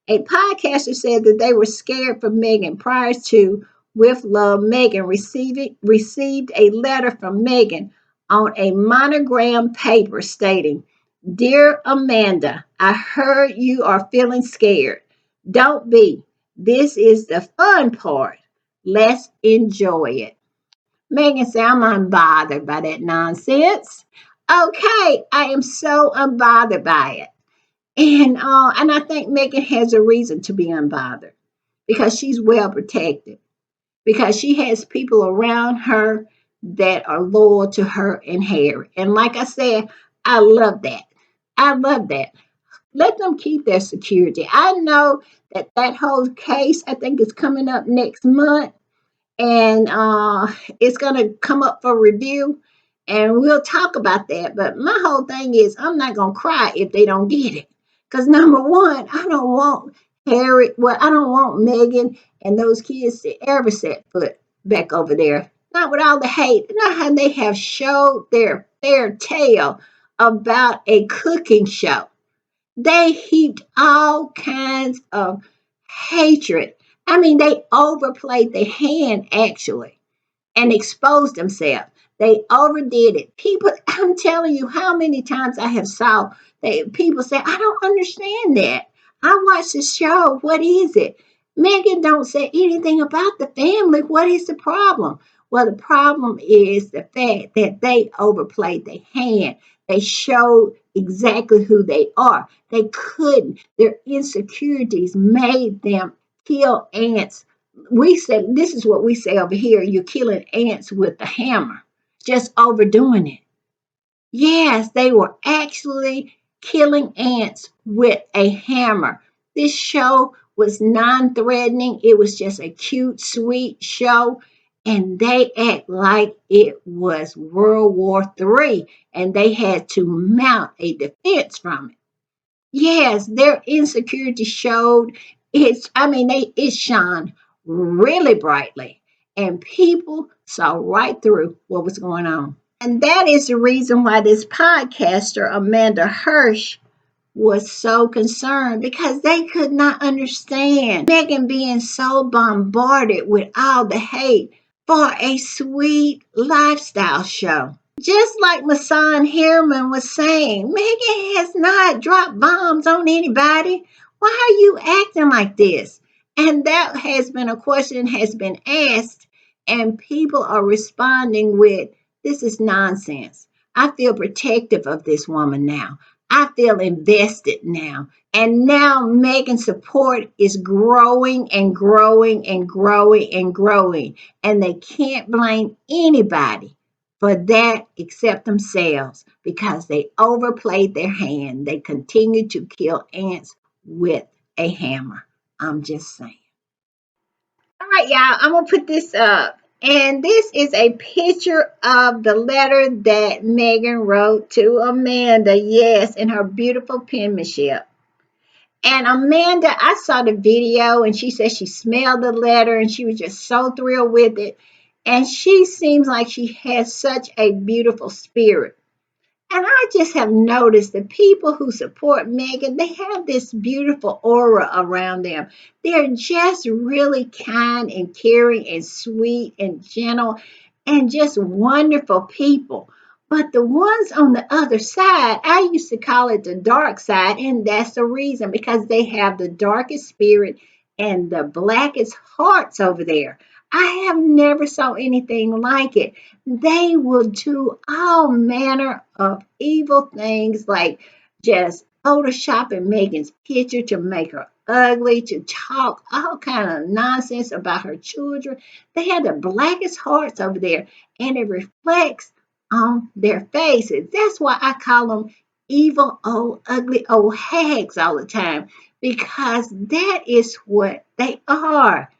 S1: A podcaster said that they were scared for Meghan prior to With Love Meghan received a letter from Meghan on a monogram paper stating, Dear Amanda, I heard you are feeling scared. Don't be. This is the fun part. Let's enjoy it. Meghan said, I'm unbothered by that nonsense. Okay, I am so unbothered by it. And I think Meghan has a reason to be unbothered because she's well protected, because she has people around her that are loyal to her and Harry. And like I said, I love that. I love that. Let them keep their security. I know that whole case, I think, is coming up next month. and it's going to come up for review, and we'll talk about that. But my whole thing is, I'm not going to cry if they don't get it, because number one, I don't want Harry, well, I don't want Meghan and those kids to ever set foot back over there. Not with all the hate, not how they have showed their fair tale about a cooking show. They heaped all kinds of hatred. I mean, they overplayed their hand, actually, and exposed themselves. They overdid it. People, I'm telling you how many times I have saw people say, I don't understand that. I watched the show. What is it? Megan don't say anything about the family. What is the problem? Well, the problem is the fact that they overplayed their hand. They showed exactly who they are. They couldn't. Their insecurities made them kill ants. We said, this is what we say over here, you're killing ants with a hammer, just overdoing it. Yes, they were actually killing ants with a hammer. This show was non-threatening. It was just a cute, sweet show. And they act like it was World War III, and they had to mount a defense from it. Yes, their insecurity showed. It shone really brightly, and people saw right through what was going on. And that is the reason why this podcaster, Amanda Hirsch, was so concerned, because they could not understand Meghan being so bombarded with all the hate for a sweet lifestyle show. Just like Masan Herman was saying, Megan has not dropped bombs on anybody. Why are you acting like this? And that has been a question has been asked, and people are responding with, this is nonsense. I feel protective of this woman now. I feel invested now. And now Megan's support is growing and growing and growing and growing. And they can't blame anybody for that except themselves, because they overplayed their hand. They continue to kill ants with a hammer. I'm just saying. All right, y'all, I'm going to put this up. And this is a picture of the letter that Megan wrote to Amanda, yes, in her beautiful penmanship. And Amanda, I saw the video, and she said she smelled the letter and she was just so thrilled with it. And she seems like she has such a beautiful spirit. And I just have noticed the people who support Megan, they have this beautiful aura around them. They're just really kind and caring and sweet and gentle and just wonderful people. But the ones on the other side, I used to call it the dark side, and that's the reason, because they have the darkest spirit and the blackest hearts over there. I have never saw anything like it. They will do all manner of evil things, like just photoshopping Megan's picture to make her ugly, to talk all kind of nonsense about her children. They have the blackest hearts over there, and it reflects on their faces. That's why I call them evil, old, ugly, old hags all the time, because that is what they are.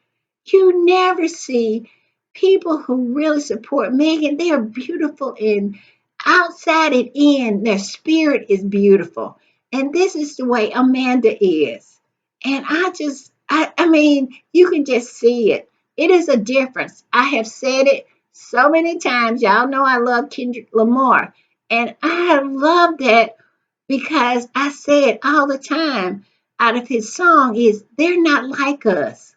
S1: You never see people who really support Megan. They are beautiful and outside and in. Their spirit is beautiful. And this is the way Amanda is. And you can just see it. It is a difference. I have said it so many times. Y'all know I love Kendrick Lamar. And I love that, because I say it all the time out of his song is, they're not like us.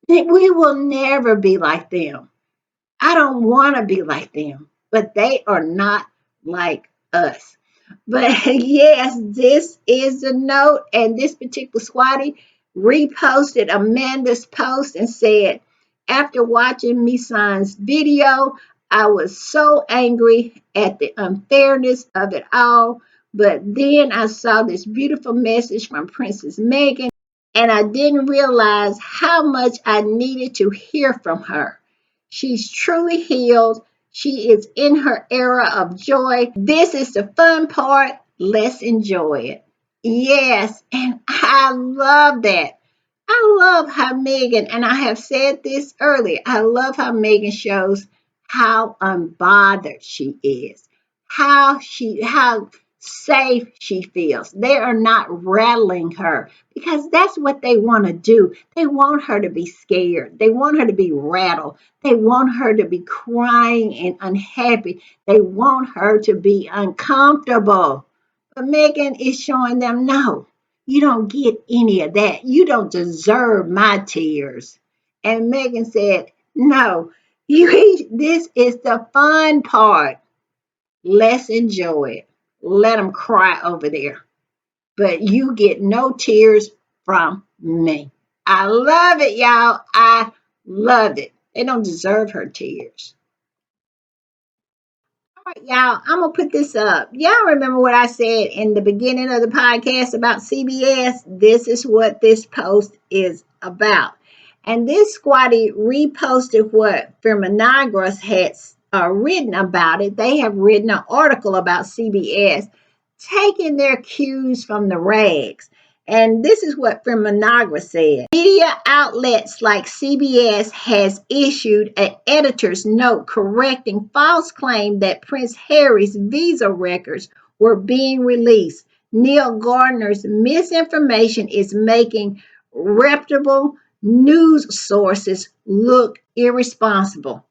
S1: We will never be like them. I don't want to be like them, but they are not like us. But yes, this is the note, and this particular squatty reposted Amanda's post and said, after watching Misan's video, I was so angry at the unfairness of it all. But then I saw this beautiful message from Princess Meghan, and I didn't realize how much I needed to hear from her. She's truly healed. She is in her era of joy. This is the fun part. Let's enjoy it. Yes, and I love that. I love how Meghan, and I have said this earlier, I love how Meghan shows how unbothered she is, how safe she feels. They are not rattling her because that's what they want to do. They want her to be scared. They want her to be rattled. They want her to be crying and unhappy. They want her to be uncomfortable. But Meghan is showing them no. You don't get any of that. You don't deserve my tears. And Meghan said, no, this is the fun part. Let's enjoy it. Let them cry over there. But you get no tears from me. I love it, y'all. I love it. They don't deserve her tears. All right, y'all, I'm going to put this up. Y'all remember what I said in the beginning of the podcast about CBS? This is what this post is about. And this squatty reposted what Feminagras had written about it. They have written an article about CBS taking their cues from the rags. And this is what Feminagra said. Media outlets like CBS has issued an editor's note correcting false claim that Prince Harry's visa records were being released. Nile Gardner's misinformation is making reputable news sources look irresponsible.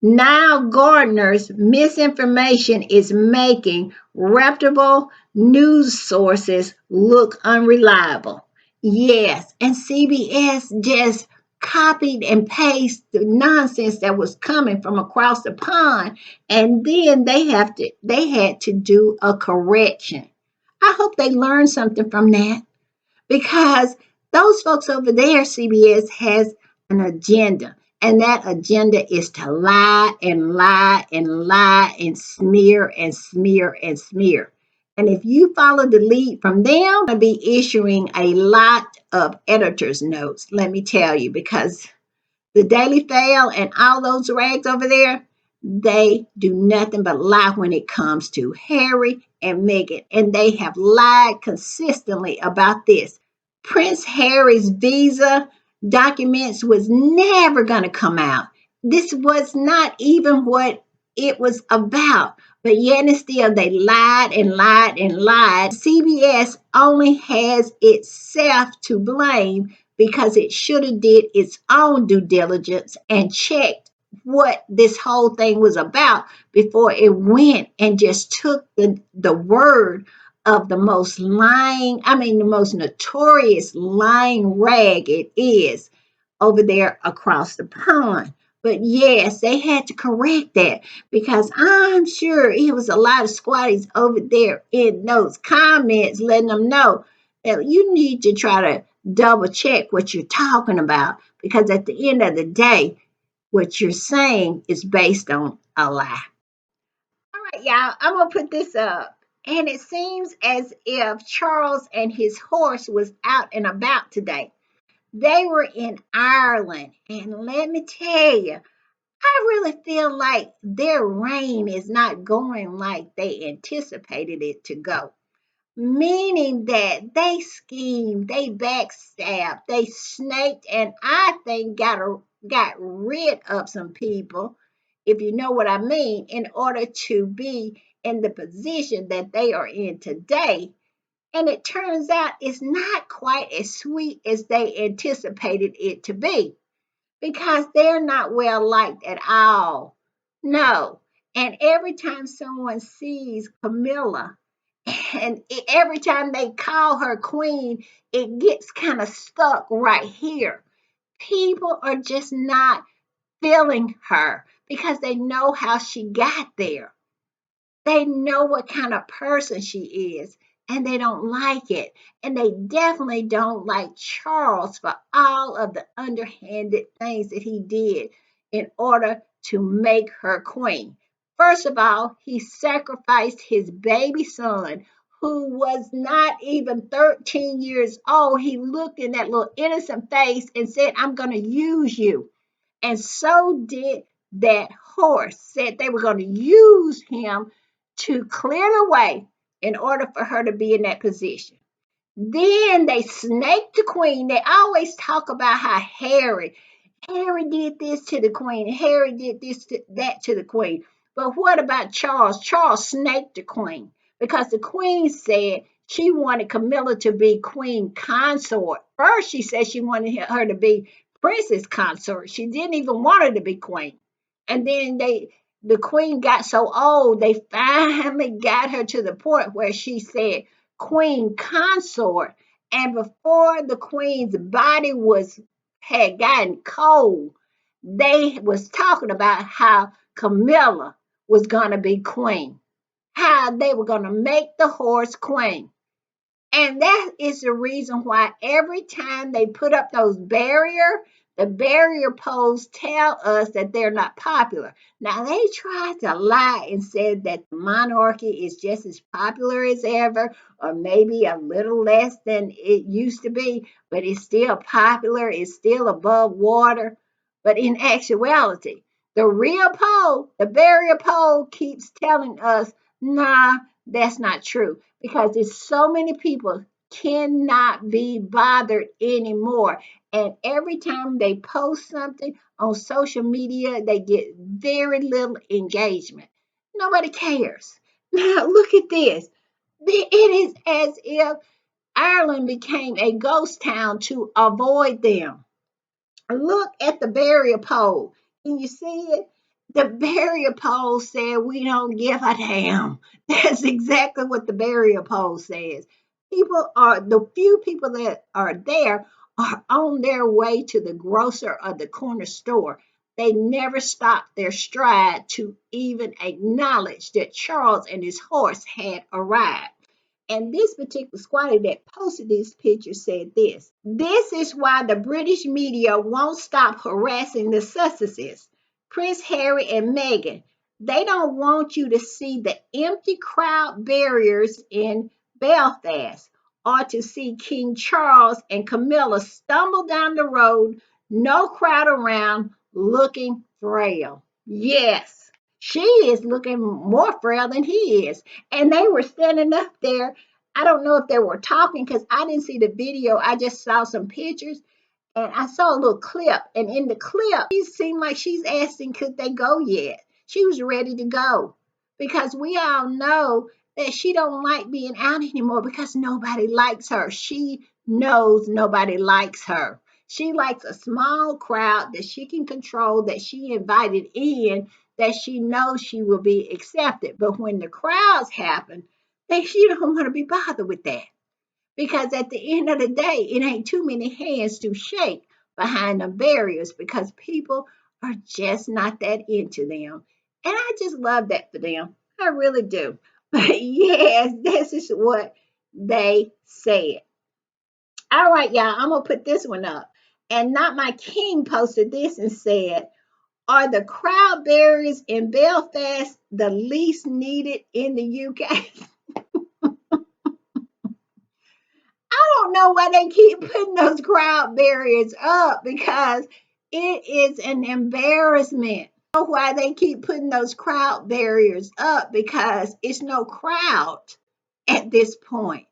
S1: Nile Gardner's misinformation is making reputable news sources look unreliable. Yes, and CBS just copied and pasted the nonsense that was coming from across the pond, and then they had to do a correction. I hope they learned something from that because those folks over there, CBS, has an agenda. And that agenda is to lie and lie and lie and smear and smear and smear. And if you follow the lead from them, I'll be issuing a lot of editor's notes, let me tell you, because the Daily Fail and all those rags over there, they do nothing but lie when it comes to Harry and Meghan. And they have lied consistently about this. Prince Harry's visa documents was never going to come out. This was not even what it was about. But yet and still they lied and lied and lied. CBS only has itself to blame because it should have did its own due diligence and checked what this whole thing was about before it went and just took the word of the most lying, the most notorious lying rag it is over there across the pond. But yes, they had to correct that because I'm sure it was a lot of squatties over there in those comments letting them know that you need to try to double check what you're talking about because at the end of the day, what you're saying is based on a lie. All right, y'all, I'm going to put this up. And it seems as if Charles and his horse was out and about today. They were in Ireland. And let me tell you, I really feel like their reign is not going like they anticipated it to go. Meaning that they schemed, they backstabbed, they snaked, and I think got rid of some people, if you know what I mean, in order to be in the position that they are in today. And it turns out it's not quite as sweet as they anticipated it to be because they're not well liked at all. No. And every time someone sees Camilla, and every time they call her queen, it gets kind of stuck right here. People are just not feeling her because they know how she got there. They know what kind of person she is, and they don't like it. And they definitely don't like Charles for all of the underhanded things that he did in order to make her queen. First of all, he sacrificed his baby son, who was not even 13 years old. He looked in that little innocent face and said, I'm going to use you. And so did that horse, said they were going to use him to clear the way in order for her to be in that position. Then they snaked the queen. They always talk about how Harry did this to the queen. Harry did that to the queen. But what about Charles? Charles snaked the queen because the queen said she wanted Camilla to be queen consort. First, she said she wanted her to be princess consort. She didn't even want her to be queen. And then the queen got so old, they finally got her to the point where she said queen consort. And before the queen's body had gotten cold, they was talking about how Camilla was going to be queen, how they were going to make the horse queen. And that is the reason why every time they put up the barrier posts tell us that they're not popular. Now they tried to lie and said that the monarchy is just as popular as ever, or maybe a little less than it used to be, but it's still popular, it's still above water. But in actuality, the real poll, the barrier poll keeps telling us, nah, that's not true because there's so many people cannot be bothered anymore. And every time they post something on social media, they get very little engagement. Nobody cares. Now, look at this. It is as if Ireland became a ghost town to avoid them. Look at the barrier pole. Can you see it? The barrier pole said, "We don't give a damn." That's exactly what the barrier pole says. The few people that are there are on their way to the grocer or the corner store. They never stop their stride to even acknowledge that Charles and his horse had arrived. And this particular squatter that posted this picture said this: "This is why the British media won't stop harassing the Sussexes, Prince Harry and Meghan. They don't want you to see the empty crowd barriers in Belfast or to see King Charles and Camilla stumble down the road, no crowd around, looking frail." Yes, she is looking more frail than he is. And they were standing up there. I don't know if they were talking because I didn't see the video. I just saw some pictures and I saw a little clip. And in the clip, she seemed like she's asking, could they go yet? She was ready to go because we all know that she don't like being out anymore because nobody likes her. She knows nobody likes her. She likes a small crowd that she can control, that she invited in, that she knows she will be accepted. But when the crowds happen, she don't want to be bothered with that because at the end of the day, it ain't too many hands to shake behind the barriers because people are just not that into them. And I just love that for them. I really do. But yes, this is what they said. All right, y'all, I'm going to put this one up. And Not My King posted this and said, "Are the crowd barriers in Belfast the least needed in the UK?" I don't know why they keep putting those crowd barriers up because it is an embarrassment. I don't know why they keep putting those crowd barriers up because it's no crowd at this point.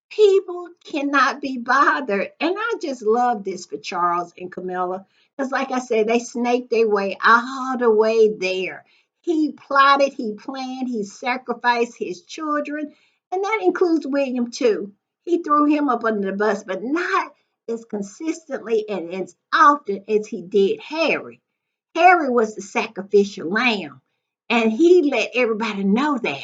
S1: People cannot be bothered. And I just love this for Charles and Camilla. Because, like I said, they snaked their way all the way there. He plotted, he planned, he sacrificed his children. And that includes William, too. He threw him up under the bus, but not as consistently and as often as he did Harry. Harry was the sacrificial lamb. And he let everybody know that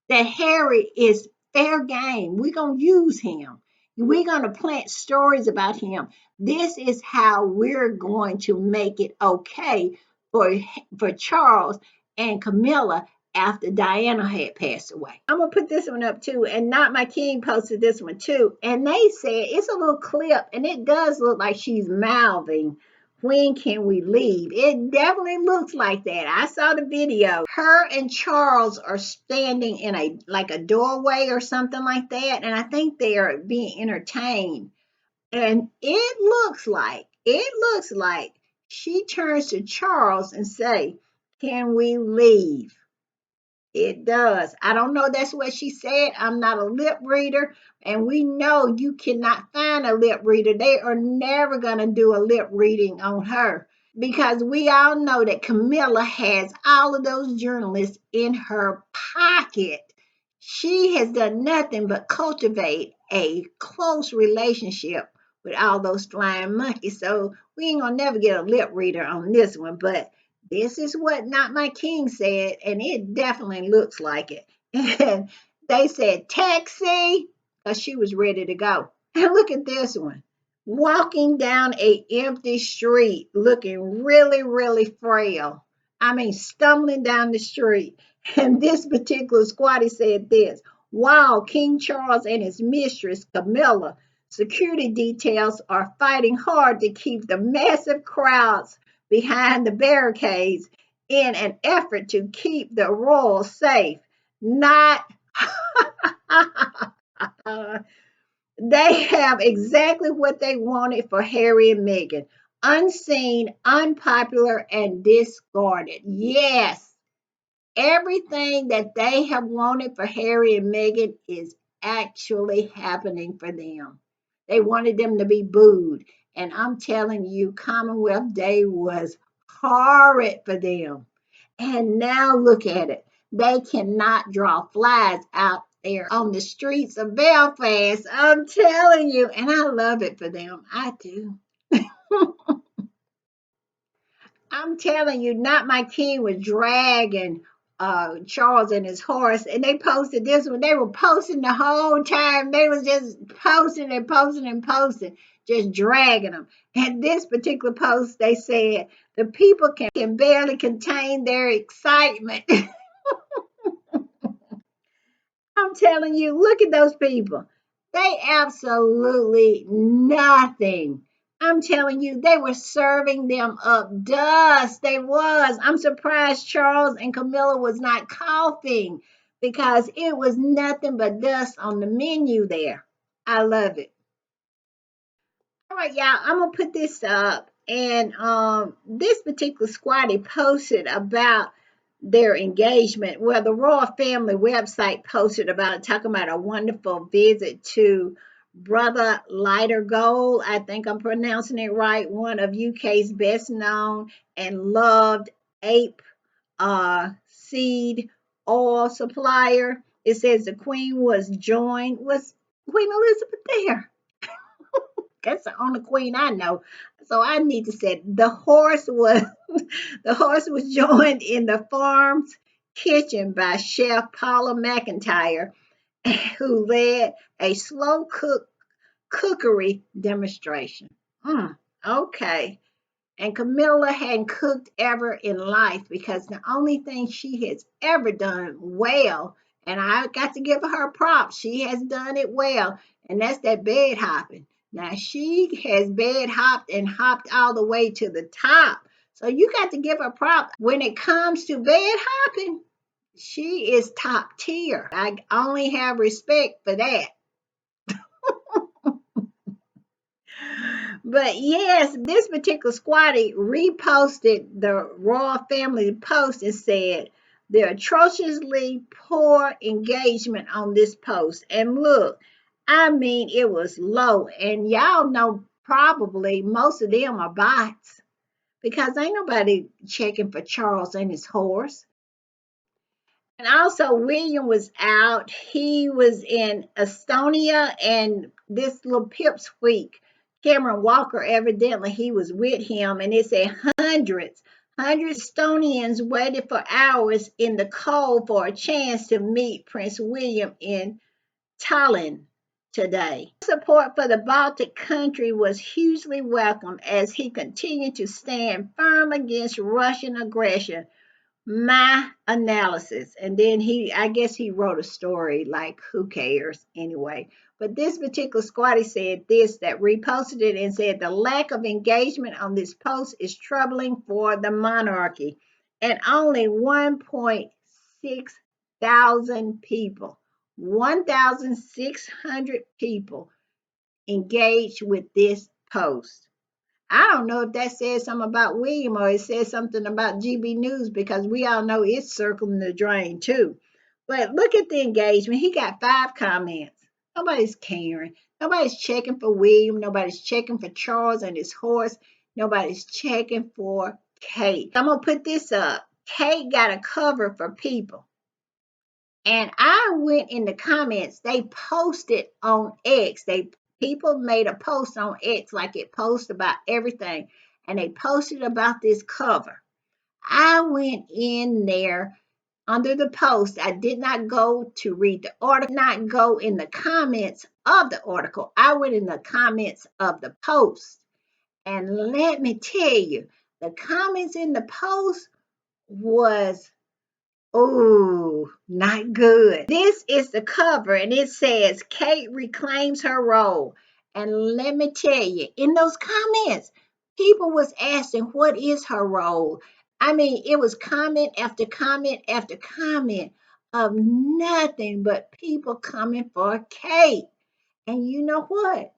S1: Harry is fair game. We're going to use him. We're going to plant stories about him. This is how we're going to make it okay for Charles and Camilla after Diana had passed away. I'm going to put this one up too. And Not My King posted this one too. And they said it's a little clip and it does look like she's mouthing, "When can we leave?" It definitely looks like that. I saw the video. Her and Charles are standing in a doorway or something like that, and I think they are being entertained. And it looks like she turns to Charles and say, "Can we leave?" It does. I don't know that's what she said. I'm not a lip reader. And we know you cannot find a lip reader. They are never going to do a lip reading on her because we all know that Camilla has all of those journalists in her pocket. She has done nothing but cultivate a close relationship with all those flying monkeys. So we ain't gonna never get a lip reader on this one, but this is what Not My King said, and it definitely looks like it. And they said taxi, because she was ready to go. And look at this one. Walking down a empty street, looking really, really frail. I mean, stumbling down the street. And this particular squatty said this: Wow, King Charles and his mistress, Camilla, security details are fighting hard to keep the massive crowds behind the barricades in an effort to keep the royals safe. Not they have exactly what they wanted for Harry and Meghan: unseen, unpopular, and discarded. Yes, everything that they have wanted for Harry and Meghan is actually happening for them. They wanted them to be booed. And I'm telling you, Commonwealth Day was horrid for them. And now look at it. They cannot draw flies out there on the streets of Belfast. I'm telling you. And I love it for them. I do. I'm telling you, Not My King was dragging Charles and his horse, and they posted this one. They were posting the whole time. They was just posting and posting and posting, just dragging them. And this particular post, they said the people can barely contain their excitement. I'm telling you, look at those people. They absolutely nothing. I'm telling you, they were serving them up dust. They was. I'm surprised Charles and Camilla was not coughing because it was nothing but dust on the menu there. I love it. All right, y'all, I'm gonna put this up. And this particular squatty posted about their engagement. Well, the royal family website posted about it, talking about a wonderful visit to Brother Lighter Gold. I think I'm pronouncing it right. One of UK's best known and loved ape seed oil supplier. It says the Queen was joined. Was Queen Elizabeth there? That's the only queen I know. So I need to say the horse was the horse was joined in the farm's kitchen by Chef Paula McIntyre, who led a slow cookery demonstration. Okay. And Camilla hadn't cooked ever in life because the only thing she has ever done well, and I got to give her props, she has done it well, and that's that bed hopping. Now she has bed hopped and hopped all the way to the top. So you got to give her props. When it comes to bed hopping, she is top tier. I only have respect for that. But yes, this particular squatty reposted the royal family post and said the atrociously poor engagement on this post. And look, I mean, it was low. And y'all know probably most of them are bots because ain't nobody checking for Charles and his horse. And also, William was out. He was in Estonia, and this little pipsqueak, Cameron Walker, evidently he was with him. And it said hundreds of Estonians waited for hours in the cold for a chance to meet Prince William in Tallinn today. Support for the Baltic country was hugely welcome as he continued to stand firm against Russian aggression. My analysis. And then I guess he wrote a story like, who cares anyway. But this particular squatty said this, that reposted it and said the lack of engagement on this post is troubling for the monarchy. And only 1.6 thousand people, 1,600 people engaged with this post. I don't know if that says something about William or it says something about GB News because we all know it's circling the drain too. But look at the engagement. He got 5 comments. Nobody's caring. Nobody's checking for William. Nobody's checking for Charles and his horse. Nobody's checking for Kate. I'm going to put this up. Kate got a cover for people. And I went in the comments. They posted on X. People made a post on X, like it posts about everything. And they posted about this cover. I went in there under the post. I did not go to read the article, not go in the comments of the article. I went in the comments of the post. And let me tell you, the comments in the post was, oh, not good. This is the cover, and it says Kate reclaims her role. And let me tell you, in those comments, people was asking, what is her role? I mean, it was comment after comment after comment of nothing but people coming for Kate. And you know what?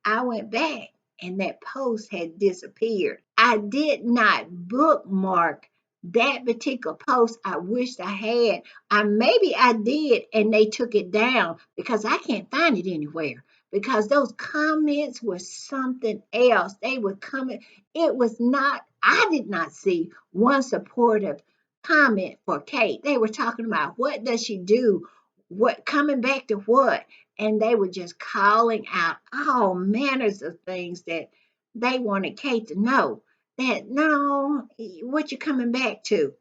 S1: I went back and that post had disappeared. I did not bookmark that particular post. I wished I had. Maybe I did and they took it down because I can't find it anywhere. Because those comments were something else. They were coming. It was not, I did not see one supportive comment for Kate. They were talking about what does she do? What coming back to what? And they were just calling out all manners of things that they wanted Kate to know that no, what you coming back to?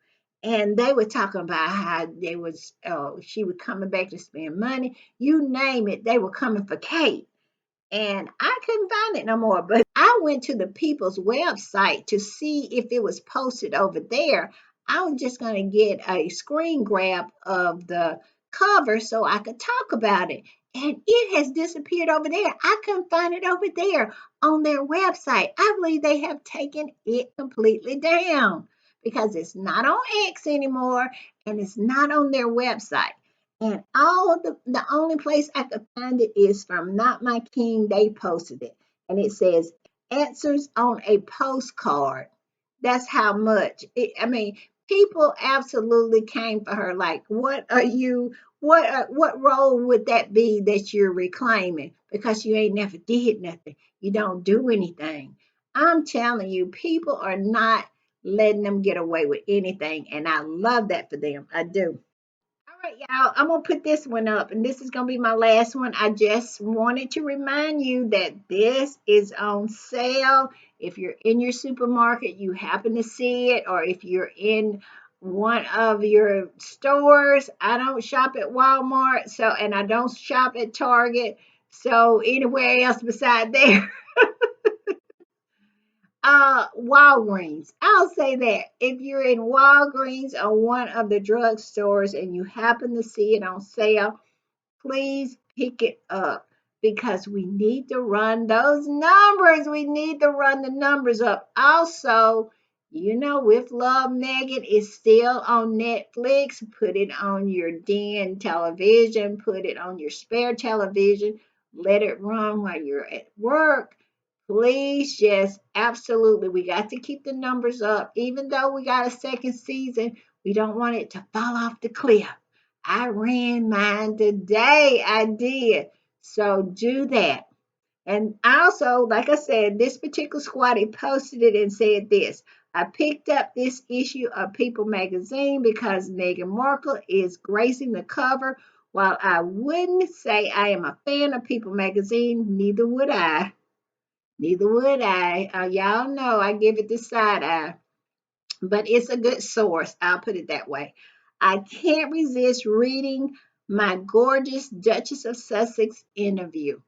S1: And they were talking about how she was coming back to spend money. You name it, they were coming for Kate. And I couldn't find it no more. But I went to the people's website to see if it was posted over there. I was just going to get a screen grab of the cover so I could talk about it. And it has disappeared over there. I couldn't find it over there on their website. I believe they have taken it completely down because it's not on X anymore and it's not on their website. And all the only place I could find it is from Not My King. They posted it. And it says answers on a postcard. That's how much. I mean, people absolutely came for her. Like, what are you? What role would that be that you're reclaiming? Because you ain't never did nothing. You don't do anything. I'm telling you, people are not letting them get away with anything. And I love that for them. I do. All right, y'all, I'm going to put this one up, and this is going to be my last one. I just wanted to remind you that this is on sale. If you're in your supermarket, you happen to see it, or if you're in one of your stores. I don't shop at Walmart, and I don't shop at Target, so anywhere else beside there. Walgreens. I'll say that if you're in Walgreens or one of the drugstores and you happen to see it on sale, please pick it up because we need to run those numbers. We need to run the numbers up. Also, with Love Meghan is still on Netflix. Put it on your den television, put it on your spare television, let it run while you're at work. Please, just absolutely, we got to keep the numbers up. Even though we got a second season, we don't want it to fall off the cliff. I ran mine today. I did. So do that. And also, like I said, this particular squatty posted it and said this. I picked up this issue of People magazine because Meghan Markle is gracing the cover. While I wouldn't say I am a fan of People magazine, neither would I. Neither would I. Y'all know I give it the side eye, but it's a good source. I'll put it that way. I can't resist reading my gorgeous Duchess of Sussex interview.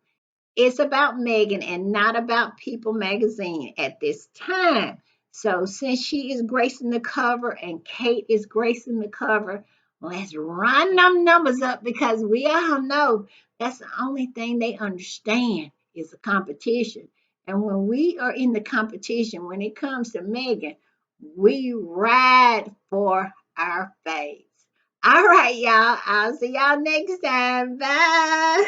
S1: It's about Meghan and not about People magazine at this time. So since she is gracing the cover and Kate is gracing the cover, let's run them numbers up because we all know that's the only thing they understand is the competition. And when we are in the competition, when it comes to Meghan, we ride for our faves. All right, y'all. I'll see y'all next time. Bye.